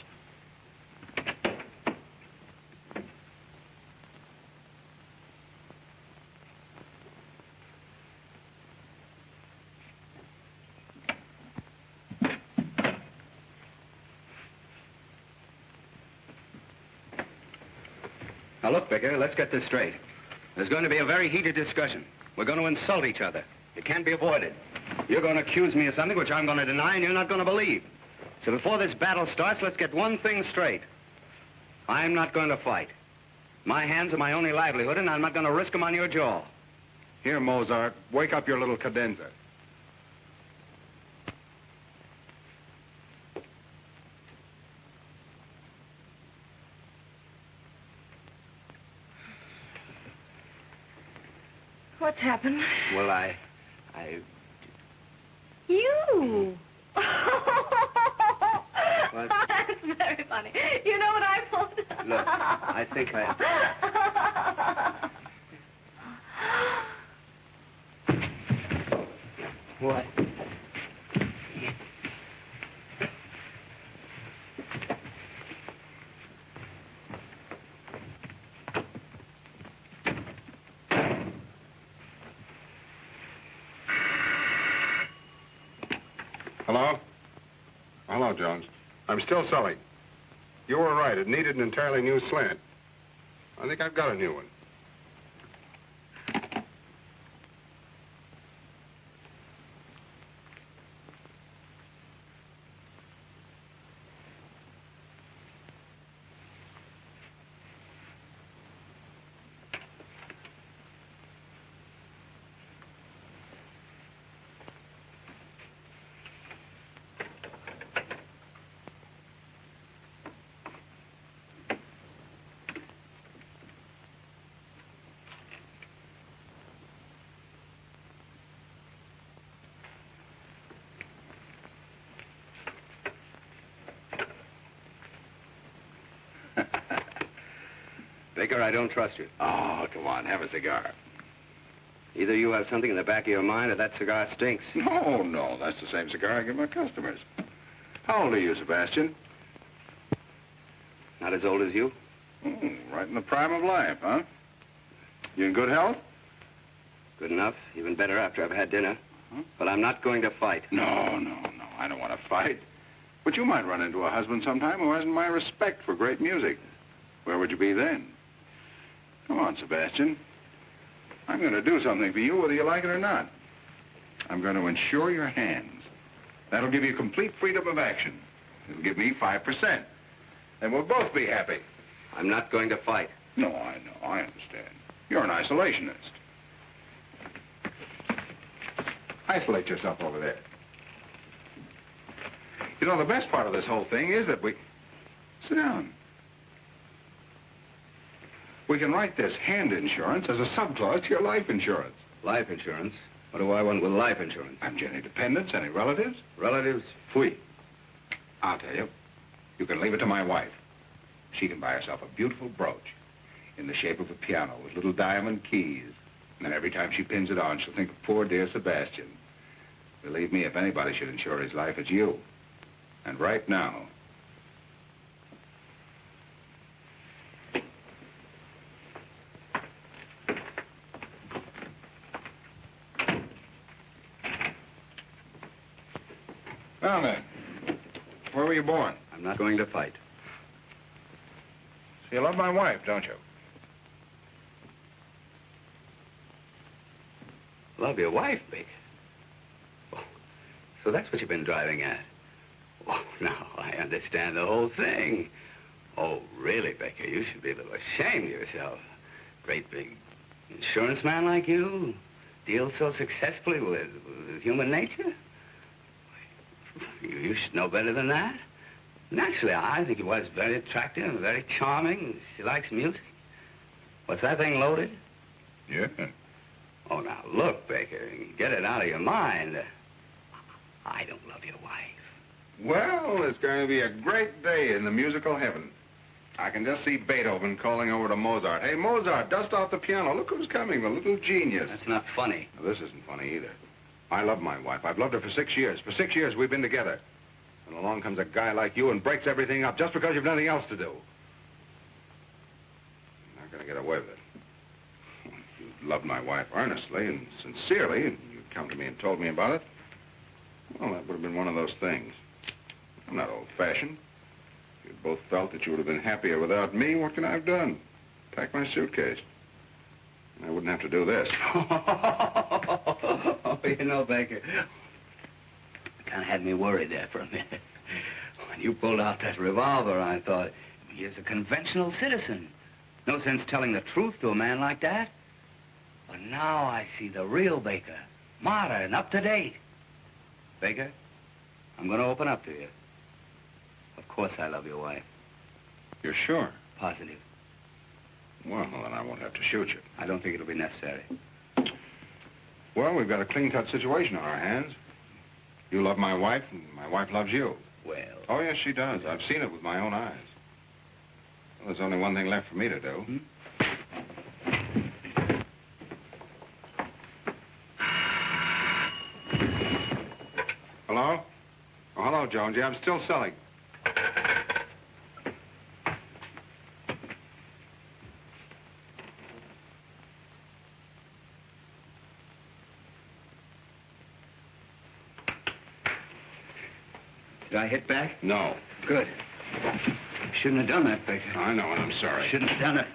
Now, look, Vicar, let's get this straight. There's going to be a very heated discussion. We're going to insult each other. It can't be avoided. You're going to accuse me of something which I'm going to deny and you're not going to believe. So before this battle starts, let's get one thing straight. I'm not going to fight. My hands are my only livelihood, and I'm not going to risk them on your jaw. Here, Mozart, wake up your little cadenza. What's happened? Well, I... You! What? That's very funny. You know what I thought? Look, I think I... What? Hello? Hello, Jones. I'm still selling. You were right. It needed an entirely new slant. I think I've got a new one. Baker, I don't trust you. Oh, come on. Have a cigar. Either you have something in the back of your mind or that cigar stinks. No. That's the same cigar I give my customers. How old are you, Sebastian? Not as old as you? Right in the prime of life, huh? You in good health? Good enough. Even better after I've had dinner. But I'm not going to fight. No. I don't want to fight. But you might run into a husband sometime who hasn't my respect for great music. Where would you be then? Come on, Sebastian. I'm going to do something for you whether you like it or not. I'm going to insure your hands. That'll give you complete freedom of action. It'll give me 5%. And we'll both be happy. I'm not going to fight. No, I know. I understand. You're an isolationist. Isolate yourself over there. You know, the best part of this whole thing is that we... Sit down. We can write this hand insurance as a subclause to your life insurance. Life insurance? What do I want with life insurance? Haven't you any dependents, any relatives? Relatives? Fui. I'll tell you. You can leave it to my wife. She can buy herself a beautiful brooch in the shape of a piano with little diamond keys. And then every time she pins it on, she'll think of poor dear Sebastian. Believe me, if anybody should insure his life, it's you. And right now... Well, then, where were you born? I'm not going to fight. So you love my wife, don't you? Love your wife, Baker? Oh, so that's what you've been driving at. Oh, now I understand the whole thing. Oh, really, Baker, you should be a little ashamed of yourself. Great big insurance man like you deals so successfully with human nature. You should know better than that. Naturally, I think he was very attractive and very charming. She likes music. What's that thing loaded? Yeah. Oh, now, look, Baker, get it out of your mind. I don't love your wife. Well, it's going to be a great day in the musical heaven. I can just see Beethoven calling over to Mozart. Hey, Mozart, dust off the piano. Look who's coming, the little genius. That's not funny. Now, this isn't funny either. I love my wife. I've loved her for 6 years. For 6 years, we've been together. And along comes a guy like you and breaks everything up just because you've nothing else to do. You're not going to get away with it. You loved my wife earnestly and sincerely, and you come to me and told me about it. Well, that would have been one of those things. I'm not old-fashioned. If you both felt that you would have been happier without me, what can I have done? Pack my suitcase. I wouldn't have to do this. Oh, you know, Baker, kind of had me worried there for a minute. When you pulled out that revolver, I thought, he's a conventional citizen. No sense telling the truth to a man like that. But now I see the real Baker, modern, up to date. Baker, I'm going to open up to you. Of course I love your wife. You're sure? Positive. Well, then I won't have to shoot you. I don't think it'll be necessary. Well, we've got a clean-cut situation on our hands. You love my wife, and my wife loves you. Well... Oh, yes, she does. I've seen it with my own eyes. Well, there's only one thing left for me to do. Hello? Oh, hello, Jonesy. I'm still selling. Did I hit back? No. Good. Shouldn't have done that, Baker. I know, and I'm sorry. Shouldn't have done it.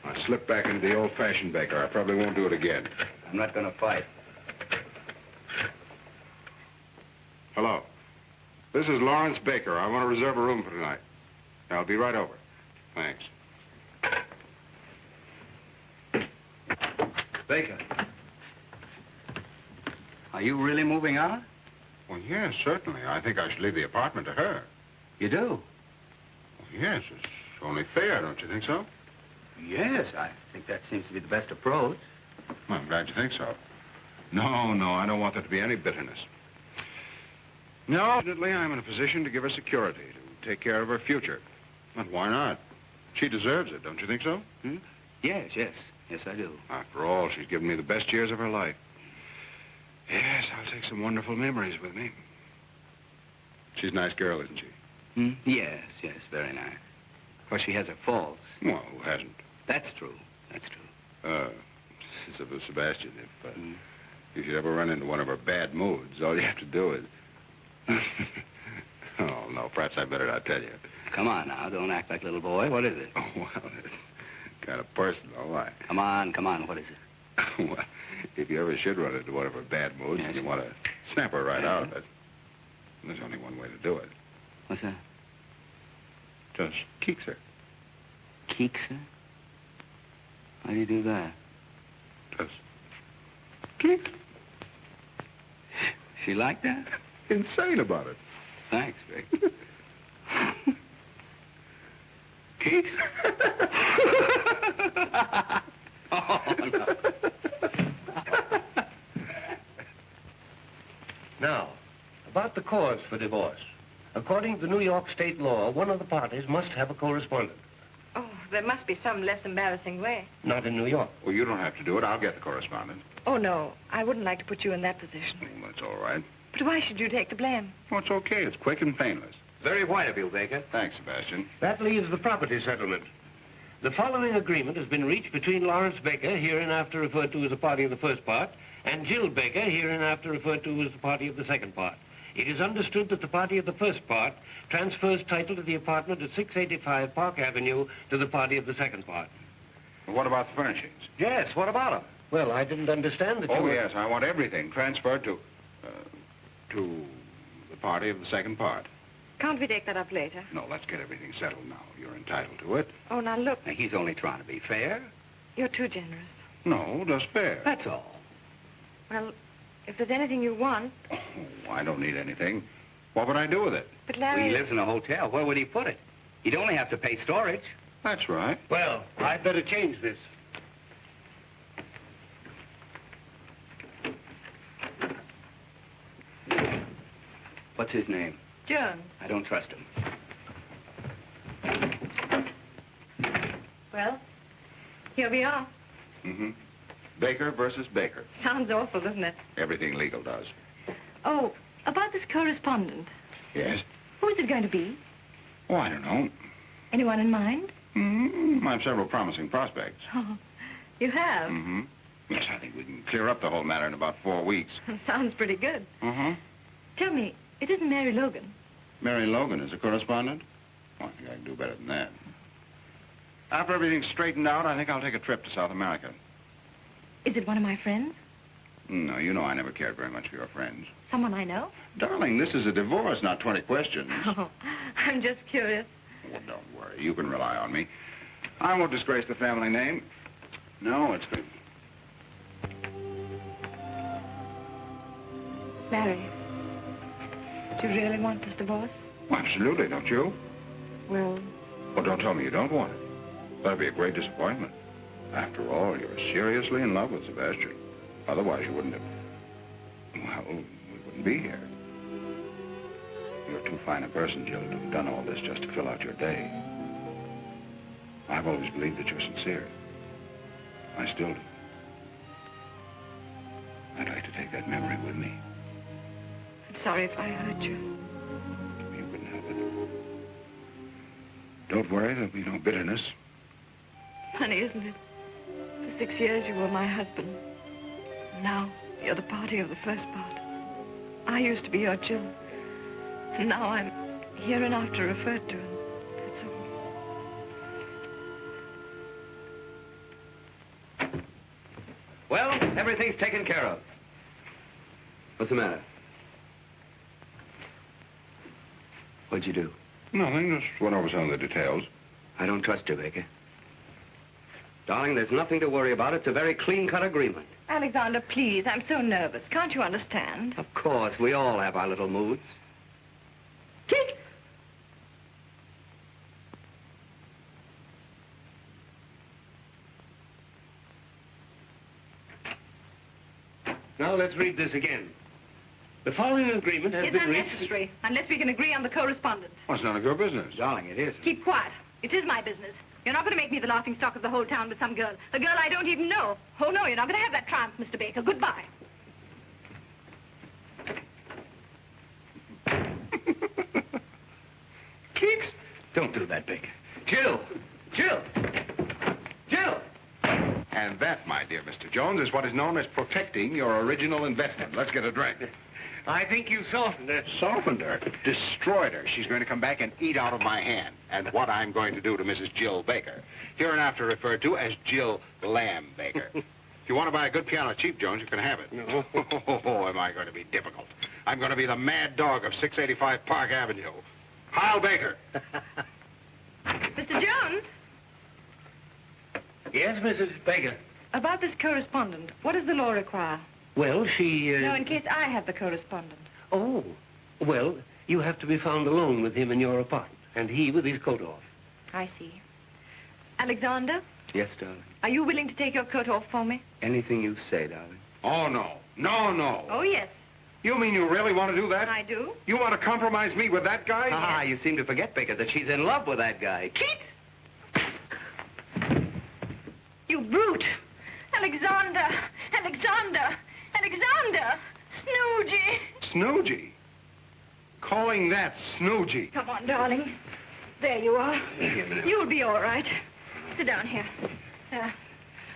I slipped back into the old-fashioned Baker. I probably won't do it again. I'm not going to fight. Hello. This is Lawrence Baker. I want to reserve a room for tonight. I'll be right over. Thanks. Baker. Are you really moving out? Well, yes, certainly. I think I should leave the apartment to her. You do? Well, yes, it's only fair, don't you think so? Yes, I think that seems to be the best approach. Well, I'm glad you think so. No, I don't want there to be any bitterness. No, fortunately, I'm in a position to give her security, to take care of her future. But why not? She deserves it, don't you think so? Hmm? Yes, I do. After all, she's given me the best years of her life. Yes, I'll take some wonderful memories with me. She's a nice girl, isn't she? Hmm? Yes, very nice. Of course, she has her faults. Well, who hasn't? That's true. Sebastian, if you ever run into one of her bad moods, all you have to do is... Oh, no, perhaps I better not tell you. Come on now, don't act like a little boy. What is it? Oh, well, it's kind of personal. Why? Come on, what is it? Well, if you ever should run into one of her bad moods and you want to snap her right out, there's only one way to do it. What's that? Just keeks her. Keeks her? How do you do that? Just keeks. She like that? Insane about it. Thanks, Vic. Keeks? Oh, no. Now, about the cause for divorce. According to New York state law, one of the parties must have a correspondent. Oh, there must be some less embarrassing way. Not in New York. Well, you don't have to do it. I'll get the correspondent. Oh, no. I wouldn't like to put you in that position. Well, that's all right. But why should you take the blame? Well, it's okay. It's quick and painless. Very white of you, Baker. Thanks, Sebastian. That leaves the property settlement. The following agreement has been reached between Lawrence Baker, hereinafter referred to as a party of the first part, and Jill Baker, hereinafter referred to as the party of the second part. It is understood that the party of the first part transfers title to the apartment at 685 Park Avenue to the party of the second part. Well, what about the furnishings? Yes, what about them? Well, I didn't understand that Oh, yes, I want everything transferred to the party of the second part. Can't we take that up later? No, let's get everything settled now. You're entitled to it. Oh, now look, Now, he's only trying to be fair. you're too generous. No, just fair. That's all. Well, if there's anything you want... Oh, I don't need anything. What would I do with it? But Larry... He lives in a hotel. Where would he put it? He'd only have to pay storage. That's right. Well, I'd better change this. What's his name? Jones. I don't trust him. Well, here we are. Mm-hmm. Baker versus Baker. Sounds awful, doesn't it? Everything legal does. Oh, about this correspondent. Yes? Who's it going to be? Oh, I don't know. Anyone in mind? Mm-hmm. I have several promising prospects. Oh, you have? Mm-hmm. Yes, I think we can clear up the whole matter in about 4 weeks. Sounds pretty good. Mm-hmm. Tell me, it isn't Mary Logan. Mary Logan is a correspondent? Oh, I think I can do better than that. After everything's straightened out, I think I'll take a trip to South America. Is it one of my friends? No, you know I never cared very much for your friends. Someone I know? Darling, this is a divorce, not 20 questions. Oh, I'm just curious. Well, don't worry. You can rely on me. I won't disgrace the family name. No, it's good. Larry, do you really want this divorce? Well, absolutely, don't you? Well, Well, don't tell me you don't want it. That'd be a great disappointment. After all, you're seriously in love with Sebastian. Otherwise, you wouldn't have... Well, we wouldn't be here. You're too fine a person, Jill, to have done all this just to fill out your day. I've always believed that you're sincere. I still do. I'd like to take that memory with me. I'm sorry if I hurt you. You couldn't help it. Don't worry, there'll be no bitterness. Funny, isn't it? For 6 years, you were my husband. Now, you're the party of the first part. I used to be your Jill. And now I'm hereinafter referred to, and that's all. Well, everything's taken care of. What's the matter? What'd you do? Nothing, just went over some of the details. I don't trust you, Baker. Darling, there's nothing to worry about. It's a very clean-cut agreement. Alexander, please, I'm so nervous. Can't you understand? Of course, we all have our little moods. Kick! Now, let's read this again. The following agreement has It's been reached... unnecessary, unless we can agree on the correspondence. Well, it's none of your business. Darling, it isn't. Keep quiet. It is my business. You're not going to make me the laughing stock of the whole town with some girl. A girl I don't even know. Oh, no, you're not going to have that triumph, Mr. Baker. Goodbye. Kicks? Don't do that, Baker. Jill! Jill! Jill! And that, my dear Mr. Jones, is what is known as protecting your original investment. Let's get a drink. I think you softened her. Softened her, destroyed her. She's going to come back and eat out of my hand. And what I'm going to do to Mrs. Jill Baker, hereinafter referred to as Jill Lamb Baker. If you want to buy a good piano cheap, Jones, you can have it. No. Oh, am I going to be difficult? I'm going to be the mad dog of 685 Park Avenue. Heil Baker. Mr. Jones? Yes, Mrs. Baker. About this correspondent, what does the law require? Well, she... No, in case I have the correspondent. Oh, well, you have to be found alone with him in your apartment, and he with his coat off. I see. Alexander, Yes, darling. are you willing to take your coat off for me? Anything you say, darling. Oh, no. No, no. Oh, yes, You mean you really want to do that? I do. You want to compromise me with that guy? Ah, you seem to forget, Baker, that she's in love with that guy. Keith! You brute! Alexander! Alexander! Alexander! Snoogey! Snoogey? Calling that Snoogey? Come on, darling. There you are. You'll be all right. Sit down here.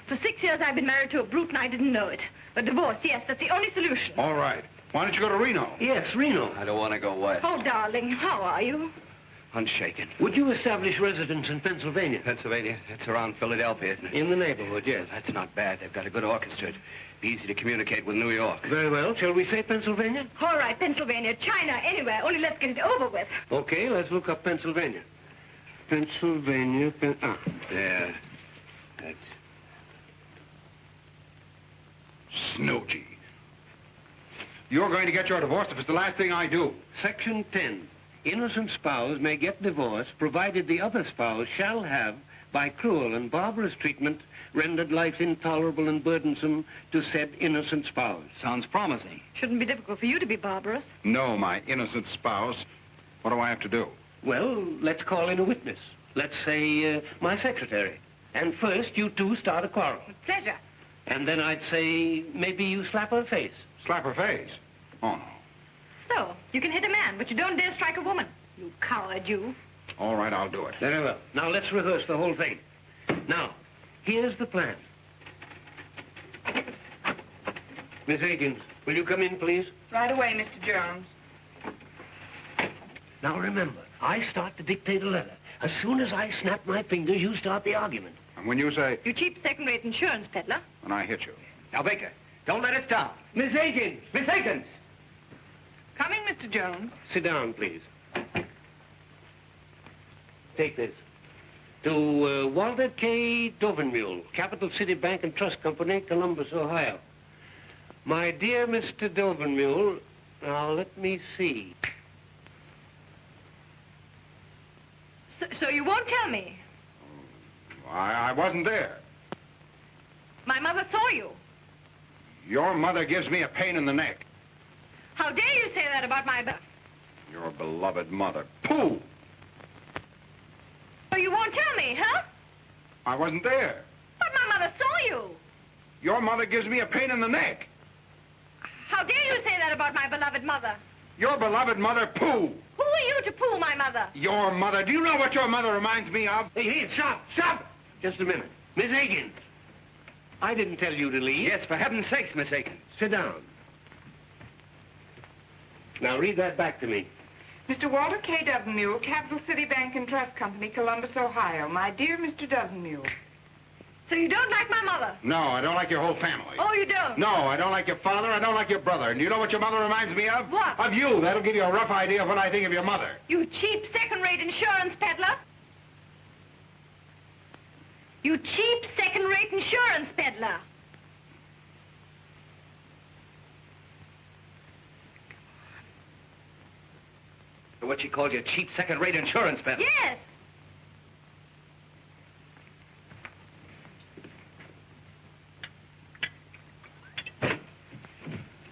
For 6 years, I've been married to a brute, and I didn't know it. A divorce, yes, that's the only solution. All right. Why don't you go to Reno? Yes, Reno. I don't want to go west. Oh, darling, how are you? Unshaken. Would you establish residence in Pennsylvania? Pennsylvania? It's around Philadelphia, isn't it? In the neighborhood, yes. That's not bad. They've got a good orchestra. It'd be easy to communicate with New York. Very well. Shall we say Pennsylvania? All right, Pennsylvania, China, anywhere. Only let's get it over with. Okay, let's look up Pennsylvania. Pennsylvania, Yeah. That's... Snoogey. You're going to get your divorce if it's the last thing I do. Section 10. Innocent spouse may get divorced provided the other spouse shall have, by cruel and barbarous treatment, rendered life intolerable and burdensome to said innocent spouse. Sounds promising. Shouldn't be difficult for you to be barbarous. No, my innocent spouse. What do I have to do? Well, let's call in a witness. Let's say, my secretary. And first, you two start a quarrel. With pleasure. And then I'd say, maybe you slap her face. Slap her face? Oh, no. So, you can hit a man, but you don't dare strike a woman. You coward, you. All right, I'll do it. Very well. Now, let's rehearse the whole thing. Now, here's the plan. Miss Akins, will you come in, please? Right away, Mr. Jones. Now, remember, I start to dictate a letter. As soon as I snap my fingers, you start the argument. And when you say... You cheap second-rate insurance peddler. And I hit you. Now, Baker, don't let it stop. Miss Akins! Miss Akins! Coming, Mr. Jones. Sit down, please. Take this. To Walter K. Dovenmule, Capital City Bank and Trust Company, Columbus, Ohio. My dear Mr. Dovenmule, now let me see. So you won't tell me? I wasn't there. My mother saw you. Your mother gives me a pain in the neck. How dare you say that about my... Your beloved mother. Pooh! So you won't tell me, huh? I wasn't there. But my mother saw you. Your mother gives me a pain in the neck. How dare you say that about my beloved mother? Your beloved mother, pooh! Who are you to poo my mother? Your mother. Do you know what your mother reminds me of? Hey, stop! Just a minute. Miss Akins, I didn't tell you to leave. Yes, for heaven's sakes, Miss Akins. Sit down. Now, read that back to me. Mr. Walter K. Dovenmule, Capital City Bank and Trust Company, Columbus, Ohio. My dear Mr. Dovenmule. So you don't like my mother? No, I don't like your whole family. Oh, you don't? No, I don't like your father. I don't like your brother. And do you know what your mother reminds me of? What? Of you. That'll give you a rough idea of what I think of your mother. You cheap second-rate insurance peddler. You cheap second-rate insurance peddler. What she called you, cheap second-rate insurance peddler. Yes.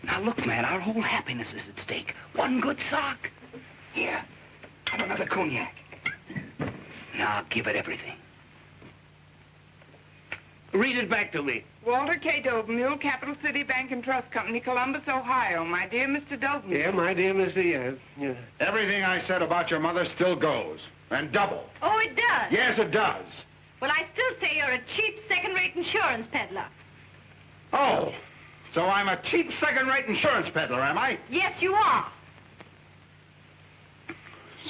Now, look, man, our whole happiness is at stake. One good sock. Here, have another cognac. Now, give it everything. Read it back to me. Walter K. Dovenmule, Capital City Bank and Trust Company, Columbus, Ohio. My dear Mr. Dovenmule. Yeah, my dear Mr. Yeah. Everything I said about your mother still goes. And double. Oh, it does? Yes, it does. Well, I still say you're a cheap second-rate insurance peddler. Oh, so I'm a cheap second-rate insurance peddler, am I? Yes, you are.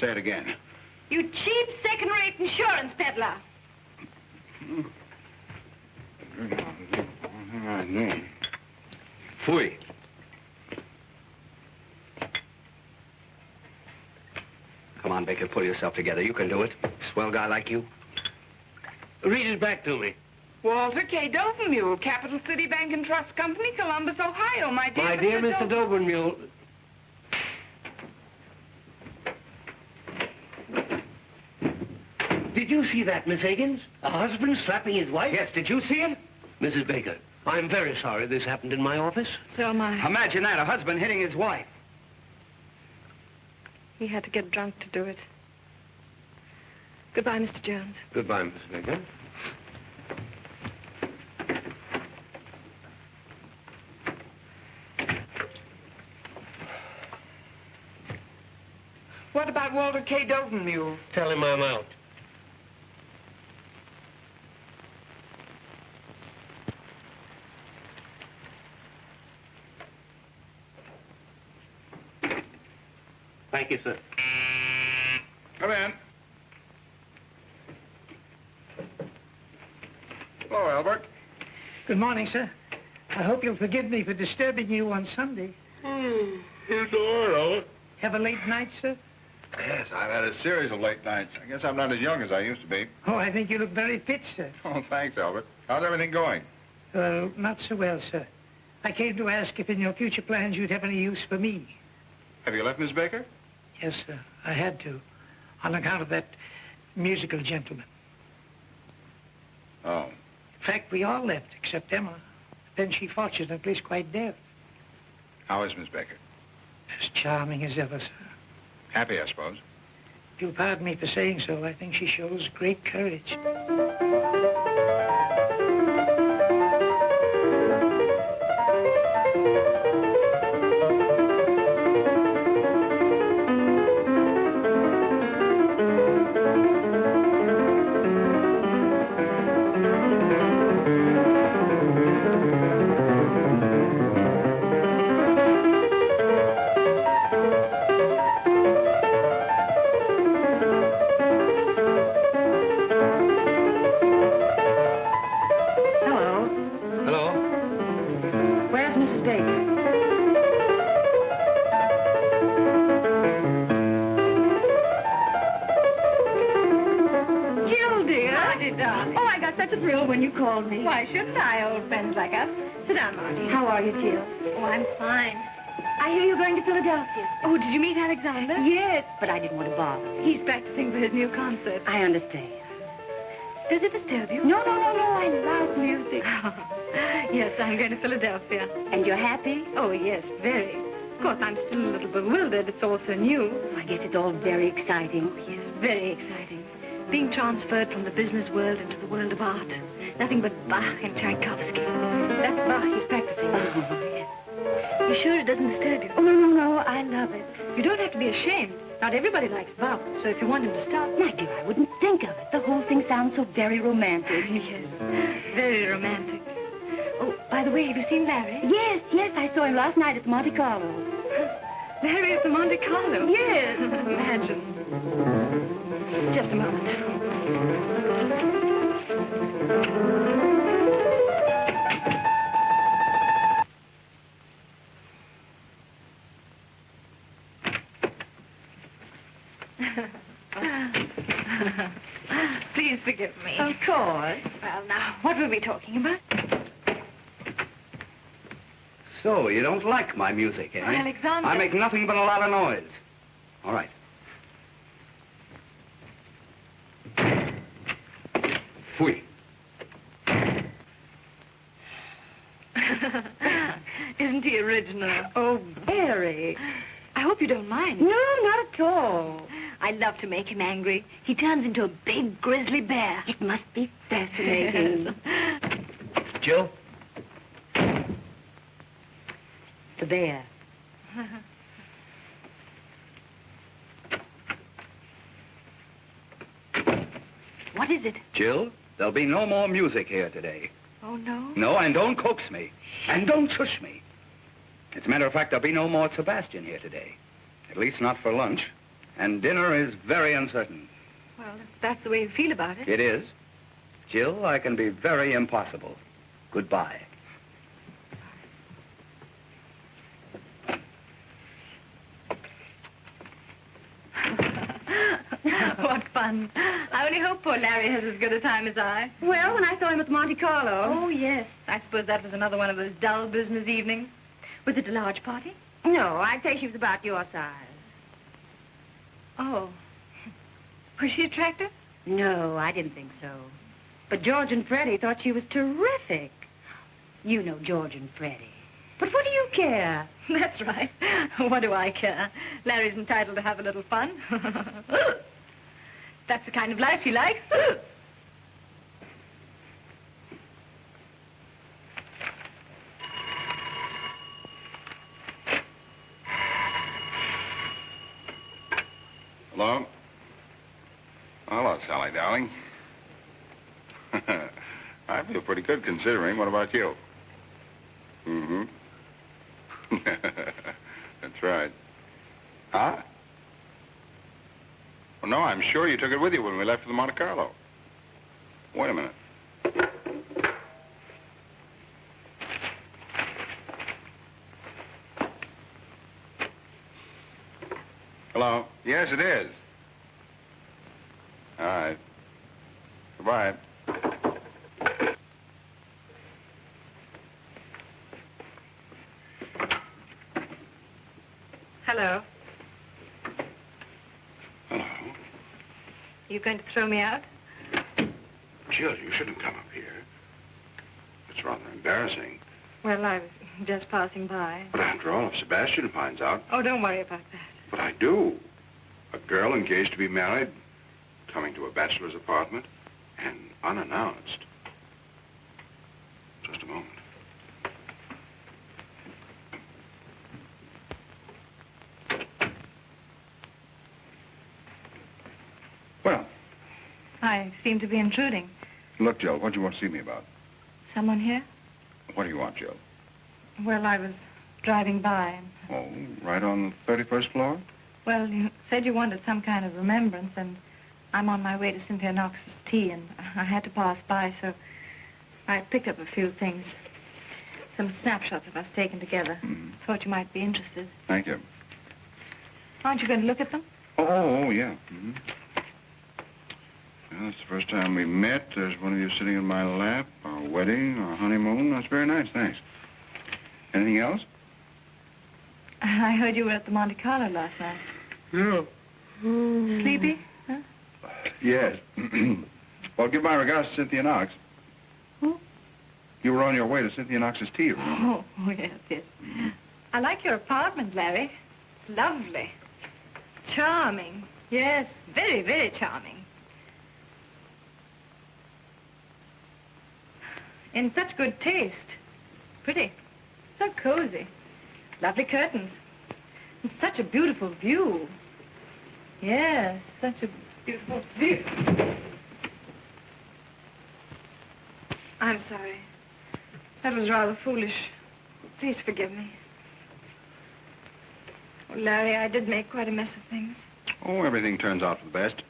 Say it again. You cheap second-rate insurance peddler. Fui. Come on, Baker, pull yourself together. You can do it. Swell guy like you. Read it back to me. Walter K. Dovenmule, Capital City Bank and Trust Company, Columbus, Ohio. My dear Mr. Dovenmule. Did you see that, Miss Higgins? A husband slapping his wife? Yes, did you see it? Mrs. Baker, I'm very sorry this happened in my office. So am I. Imagine that, a husband hitting his wife. He had to get drunk to do it. Goodbye, Mr. Jones. Goodbye, Miss Baker. What about Walter K. Dovenmule? Tell him I'm out. Thank you, sir. Come in. Hello, Albert. Good morning, sir. I hope you'll forgive me for disturbing you on Sunday. You're all right. Have a late night, sir? Yes, I've had a series of late nights. I guess I'm not as young as I used to be. Oh, I think you look very fit, sir. Oh, thanks, Albert. How's everything going? Well, not so well, sir. I came to ask if in your future plans you'd have any use for me. Have you left Miss Baker? Yes, sir. I had to, on account of that musical gentleman. Oh. In fact, we all left, except Emma. Then she fortunately is quite deaf. How is Miss Baker? As charming as ever, sir. Happy, I suppose. If you'll pardon me for saying so, I think she shows great courage. Why shouldn't I, old friends like us? Sit down, Marty. How are you, Jill? Oh, I'm fine. I hear you're going to Philadelphia. Oh, did you meet Alexander? Yes, but I didn't want to bother. He's practicing for his new concert. I understand. Does it disturb you? No. I love music. Yes, I'm going to Philadelphia. And you're happy? Oh, yes, very. Of course, I'm still a little bewildered. It's all so new. I guess it's all very exciting. Oh, yes, very exciting. Being transferred from the business world into the world of art. Nothing but Bach and Tchaikovsky. That's Bach he's practicing. Oh, yes. You sure it doesn't disturb you? Oh, no. I love it. You don't have to be ashamed. Not everybody likes Bach, so if you want him to stop... My dear, I wouldn't think of it. The whole thing sounds so very romantic. Yes, very romantic. Oh, by the way, have you seen Larry? Yes, I saw him last night at Monte Carlo. Larry at the Monte Carlo? Yes. Imagine. Just a moment. Please forgive me. Of course. Well, now, what were we talking about? So, you don't like my music, eh? Oh, Alexander. I make nothing but a lot of noise. All right. Fui. Isn't he original? Oh, very. I hope you don't mind. No, not at all. I love to make him angry. He turns into a big grizzly bear. It must be fascinating. Jill? The bear. What is it? Jill, there'll be no more music here today. Oh, no? No, and don't coax me. And don't shush me. As a matter of fact, there'll be no more Sebastian here today. At least not for lunch. And dinner is very uncertain. Well, if that's the way you feel about it. It is. Jill, I can be very impossible. Goodbye. What fun. I only hope poor Larry has as good a time as I. Well, when I saw him at Monte Carlo. Oh, yes. I suppose that was another one of those dull business evenings. Was it a large party? No, I'd say she was about your size. Oh. Was she attractive? No, I didn't think so. But George and Freddie thought she was terrific. You know George and Freddie. But what do you care? That's right. What do I care? Larry's entitled to have a little fun. That's the kind of life he likes. Hello? Hello, Sally, darling. I feel pretty good considering. What about you? Mm-hmm. That's right. Huh? Well, no, I'm sure you took it with you when we left for the Monte Carlo. Wait a minute. Hello? Yes, it is. All right. Goodbye. Hello. Hello. You going to throw me out? Jill, you shouldn't come up here. It's rather embarrassing. Well, I was just passing by. But after all, if Sebastian finds out... Oh, don't worry about that. But I do. A girl engaged to be married, coming to a bachelor's apartment, and unannounced. Just a moment. Well. I seem to be intruding. Look, Jill, what do you want to see me about? Someone here? What do you want, Jill? Well, I was driving by. Oh, right on the 31st floor? Well, you said you wanted some kind of remembrance, and I'm on my way to Cynthia Knox's tea, and I had to pass by, so I picked up a few things. Some snapshots of us taken together. Thought you might be interested. Thank you. Aren't you going to look at them? Oh, yeah. Well, it's the first time we met. There's one of you sitting in my lap. Our wedding, our honeymoon. That's very nice, thanks. Anything else? I heard you were at the Monte Carlo last night. Yeah. Sleepy? Huh? Yes. Well, give my regards to Cynthia Knox. Who? You were on your way to Cynthia Knox's tea room. Oh, yes. I like your apartment, Larry. Lovely. Charming. Yes, very, very charming. In such good taste. Pretty. So cozy. Lovely curtains. And such a beautiful view. Yes, such a beautiful view. I'm sorry. That was rather foolish. Please forgive me. Oh, Larry, I did make quite a mess of things. Oh, everything turns out for the best.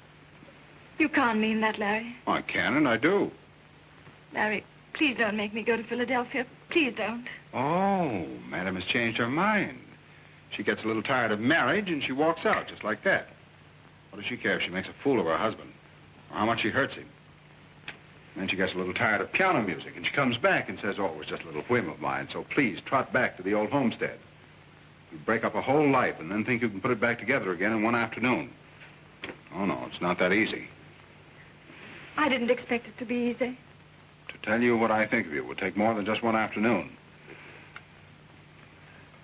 You can't mean that, Larry. I can and I do. Larry, please don't make me go to Philadelphia. Please don't. Oh, Madam has changed her mind. She gets a little tired of marriage and she walks out just like that. What does she care if she makes a fool of her husband or how much she hurts him? And then she gets a little tired of piano music and she comes back and says, oh, it was just a little whim of mine, so please trot back to the old homestead. You break up a whole life and then think you can put it back together again in one afternoon. Oh, no, it's not that easy. I didn't expect it to be easy. To tell you what I think of you would take more than just one afternoon.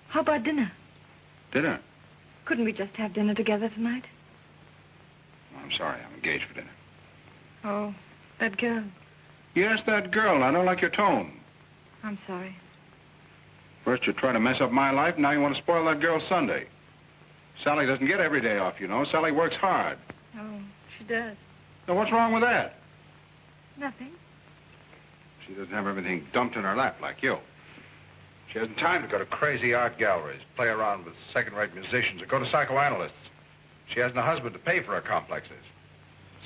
How about dinner? Dinner? Couldn't we just have dinner together tonight? Oh, I'm sorry, I'm engaged for dinner. Oh, that girl. Yes, that girl. I don't like your tone. I'm sorry. First you try to mess up my life, now you want to spoil that girl's Sunday. Sally doesn't get every day off, you know. Sally works hard. Oh, she does. So what's wrong with that? Nothing. She doesn't have everything dumped in her lap like you. She hasn't time to go to crazy art galleries, play around with second-rate musicians, or go to psychoanalysts. She hasn't a husband to pay for her complexes.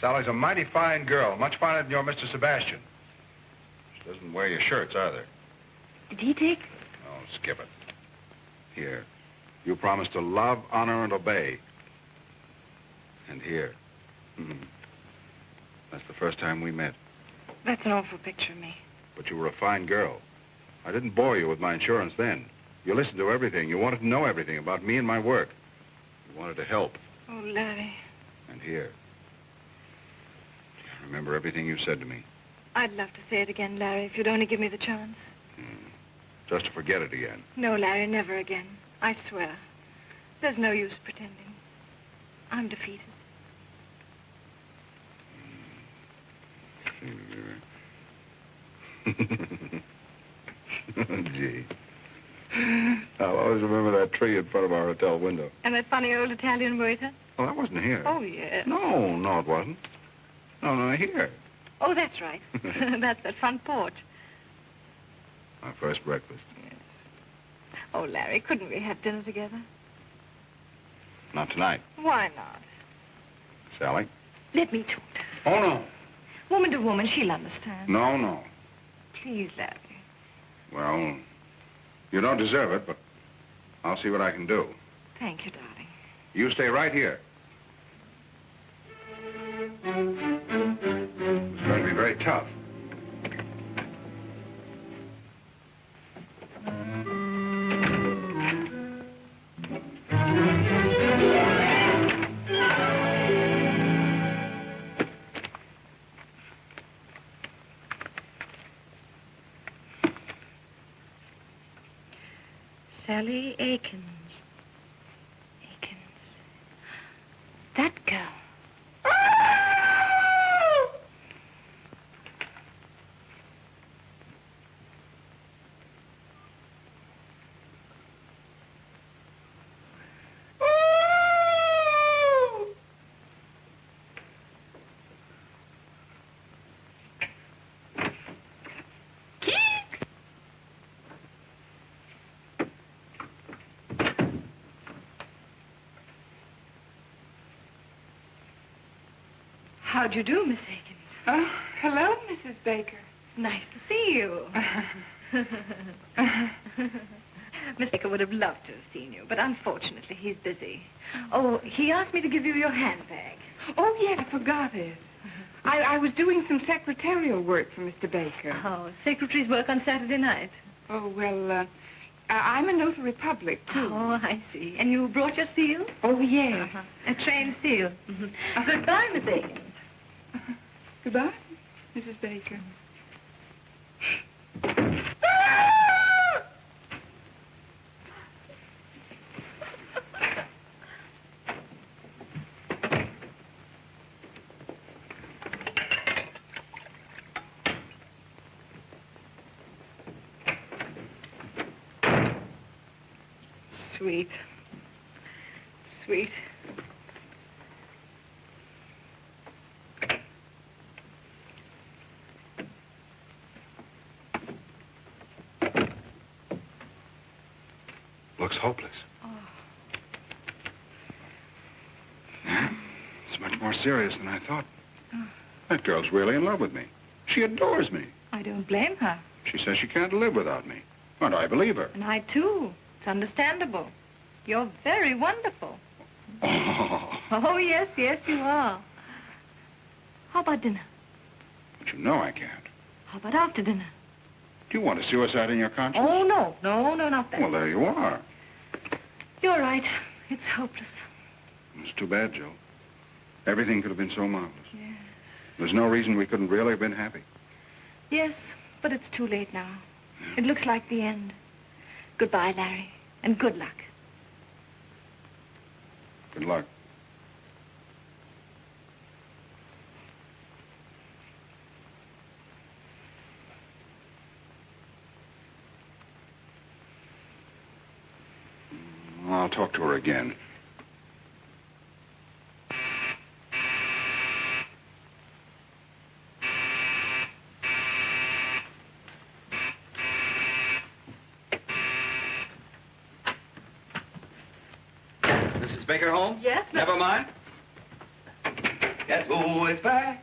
Sally's a mighty fine girl, much finer than your Mr. Sebastian. She doesn't wear your shirts either. Did he take? Oh, skip it. Here. You promised to love, honor, and obey. And here. That's the first time we met. That's an awful picture of me. But you were a fine girl. I didn't bore you with my insurance then. You listened to everything. You wanted to know everything about me and my work. You wanted to help. Oh, Larry. And here. Remember everything you said to me. I'd love to say it again, Larry, if you'd only give me the chance. Just to forget it again. No, Larry, never again. I swear. There's no use pretending. I'm defeated. Gee. I'll always remember that tree in front of our hotel window. And that funny old Italian waiter? Oh, that wasn't here. Oh, yes. No, it wasn't. No, here. Oh, that's right. That's that front porch. Our first breakfast. Yes. Oh, Larry, couldn't we have dinner together? Not tonight. Why not? Sally? Let me talk to her. Oh, no. Woman to woman, she'll understand. No, no. Please, Larry. Well, you don't deserve it, but I'll see what I can do. Thank you, darling. You stay right here. It's going to be very tough. Sally Akins. Akins. That girl. How'd you do, Miss Akins? Oh, hello, Mrs. Baker. Nice to see you. Miss Baker would have loved to have seen you, but unfortunately he's busy. Oh, he asked me to give you your handbag. Oh, yes, I forgot it. I was doing some secretarial work for Mr. Baker. Oh, secretary's work on Saturday night. Oh, well, I'm a notary public, too. Oh, I see. And you brought your seal? Oh, yes. A trained seal. Goodbye, Miss Akins. Goodbye, Mrs. Baker. Sweet. Sweet. Looks hopeless. Oh. Yeah, it's much more serious than I thought. That girl's really in love with me. She adores me. I don't blame her. She says she can't live without me. And I believe her. And I, too. It's understandable. You're very wonderful. Oh. Oh, yes, yes, you are. How about dinner? But you know I can't. How about after dinner? Do you want a suicide in your conscience? Oh, no. No, not that. Well, there you are. You're right. It's hopeless. It's too bad, Joe. Everything could have been so marvelous. Yes. There's no reason we couldn't really have been happy. Yes, but it's too late now. It looks like the end. Goodbye, Larry, and good luck. Good luck. I'll talk to her again. Mrs. Baker home? Yes, but... Never mind. Guess who is back?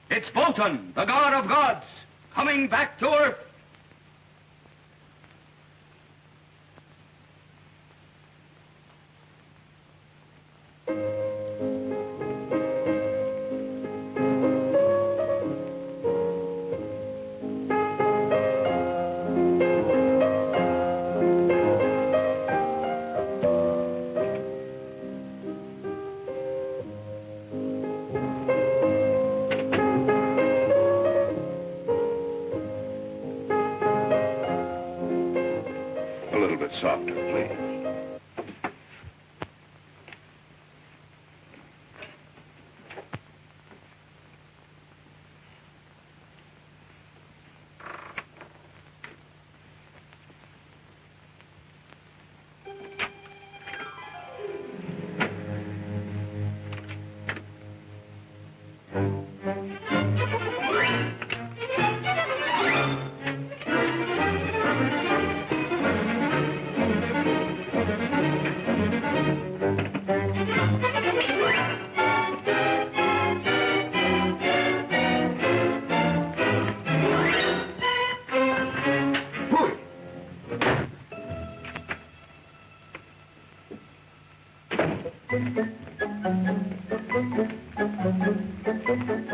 It's Bolton, the god of gods, coming back to Earth. Softer, please. Thank you.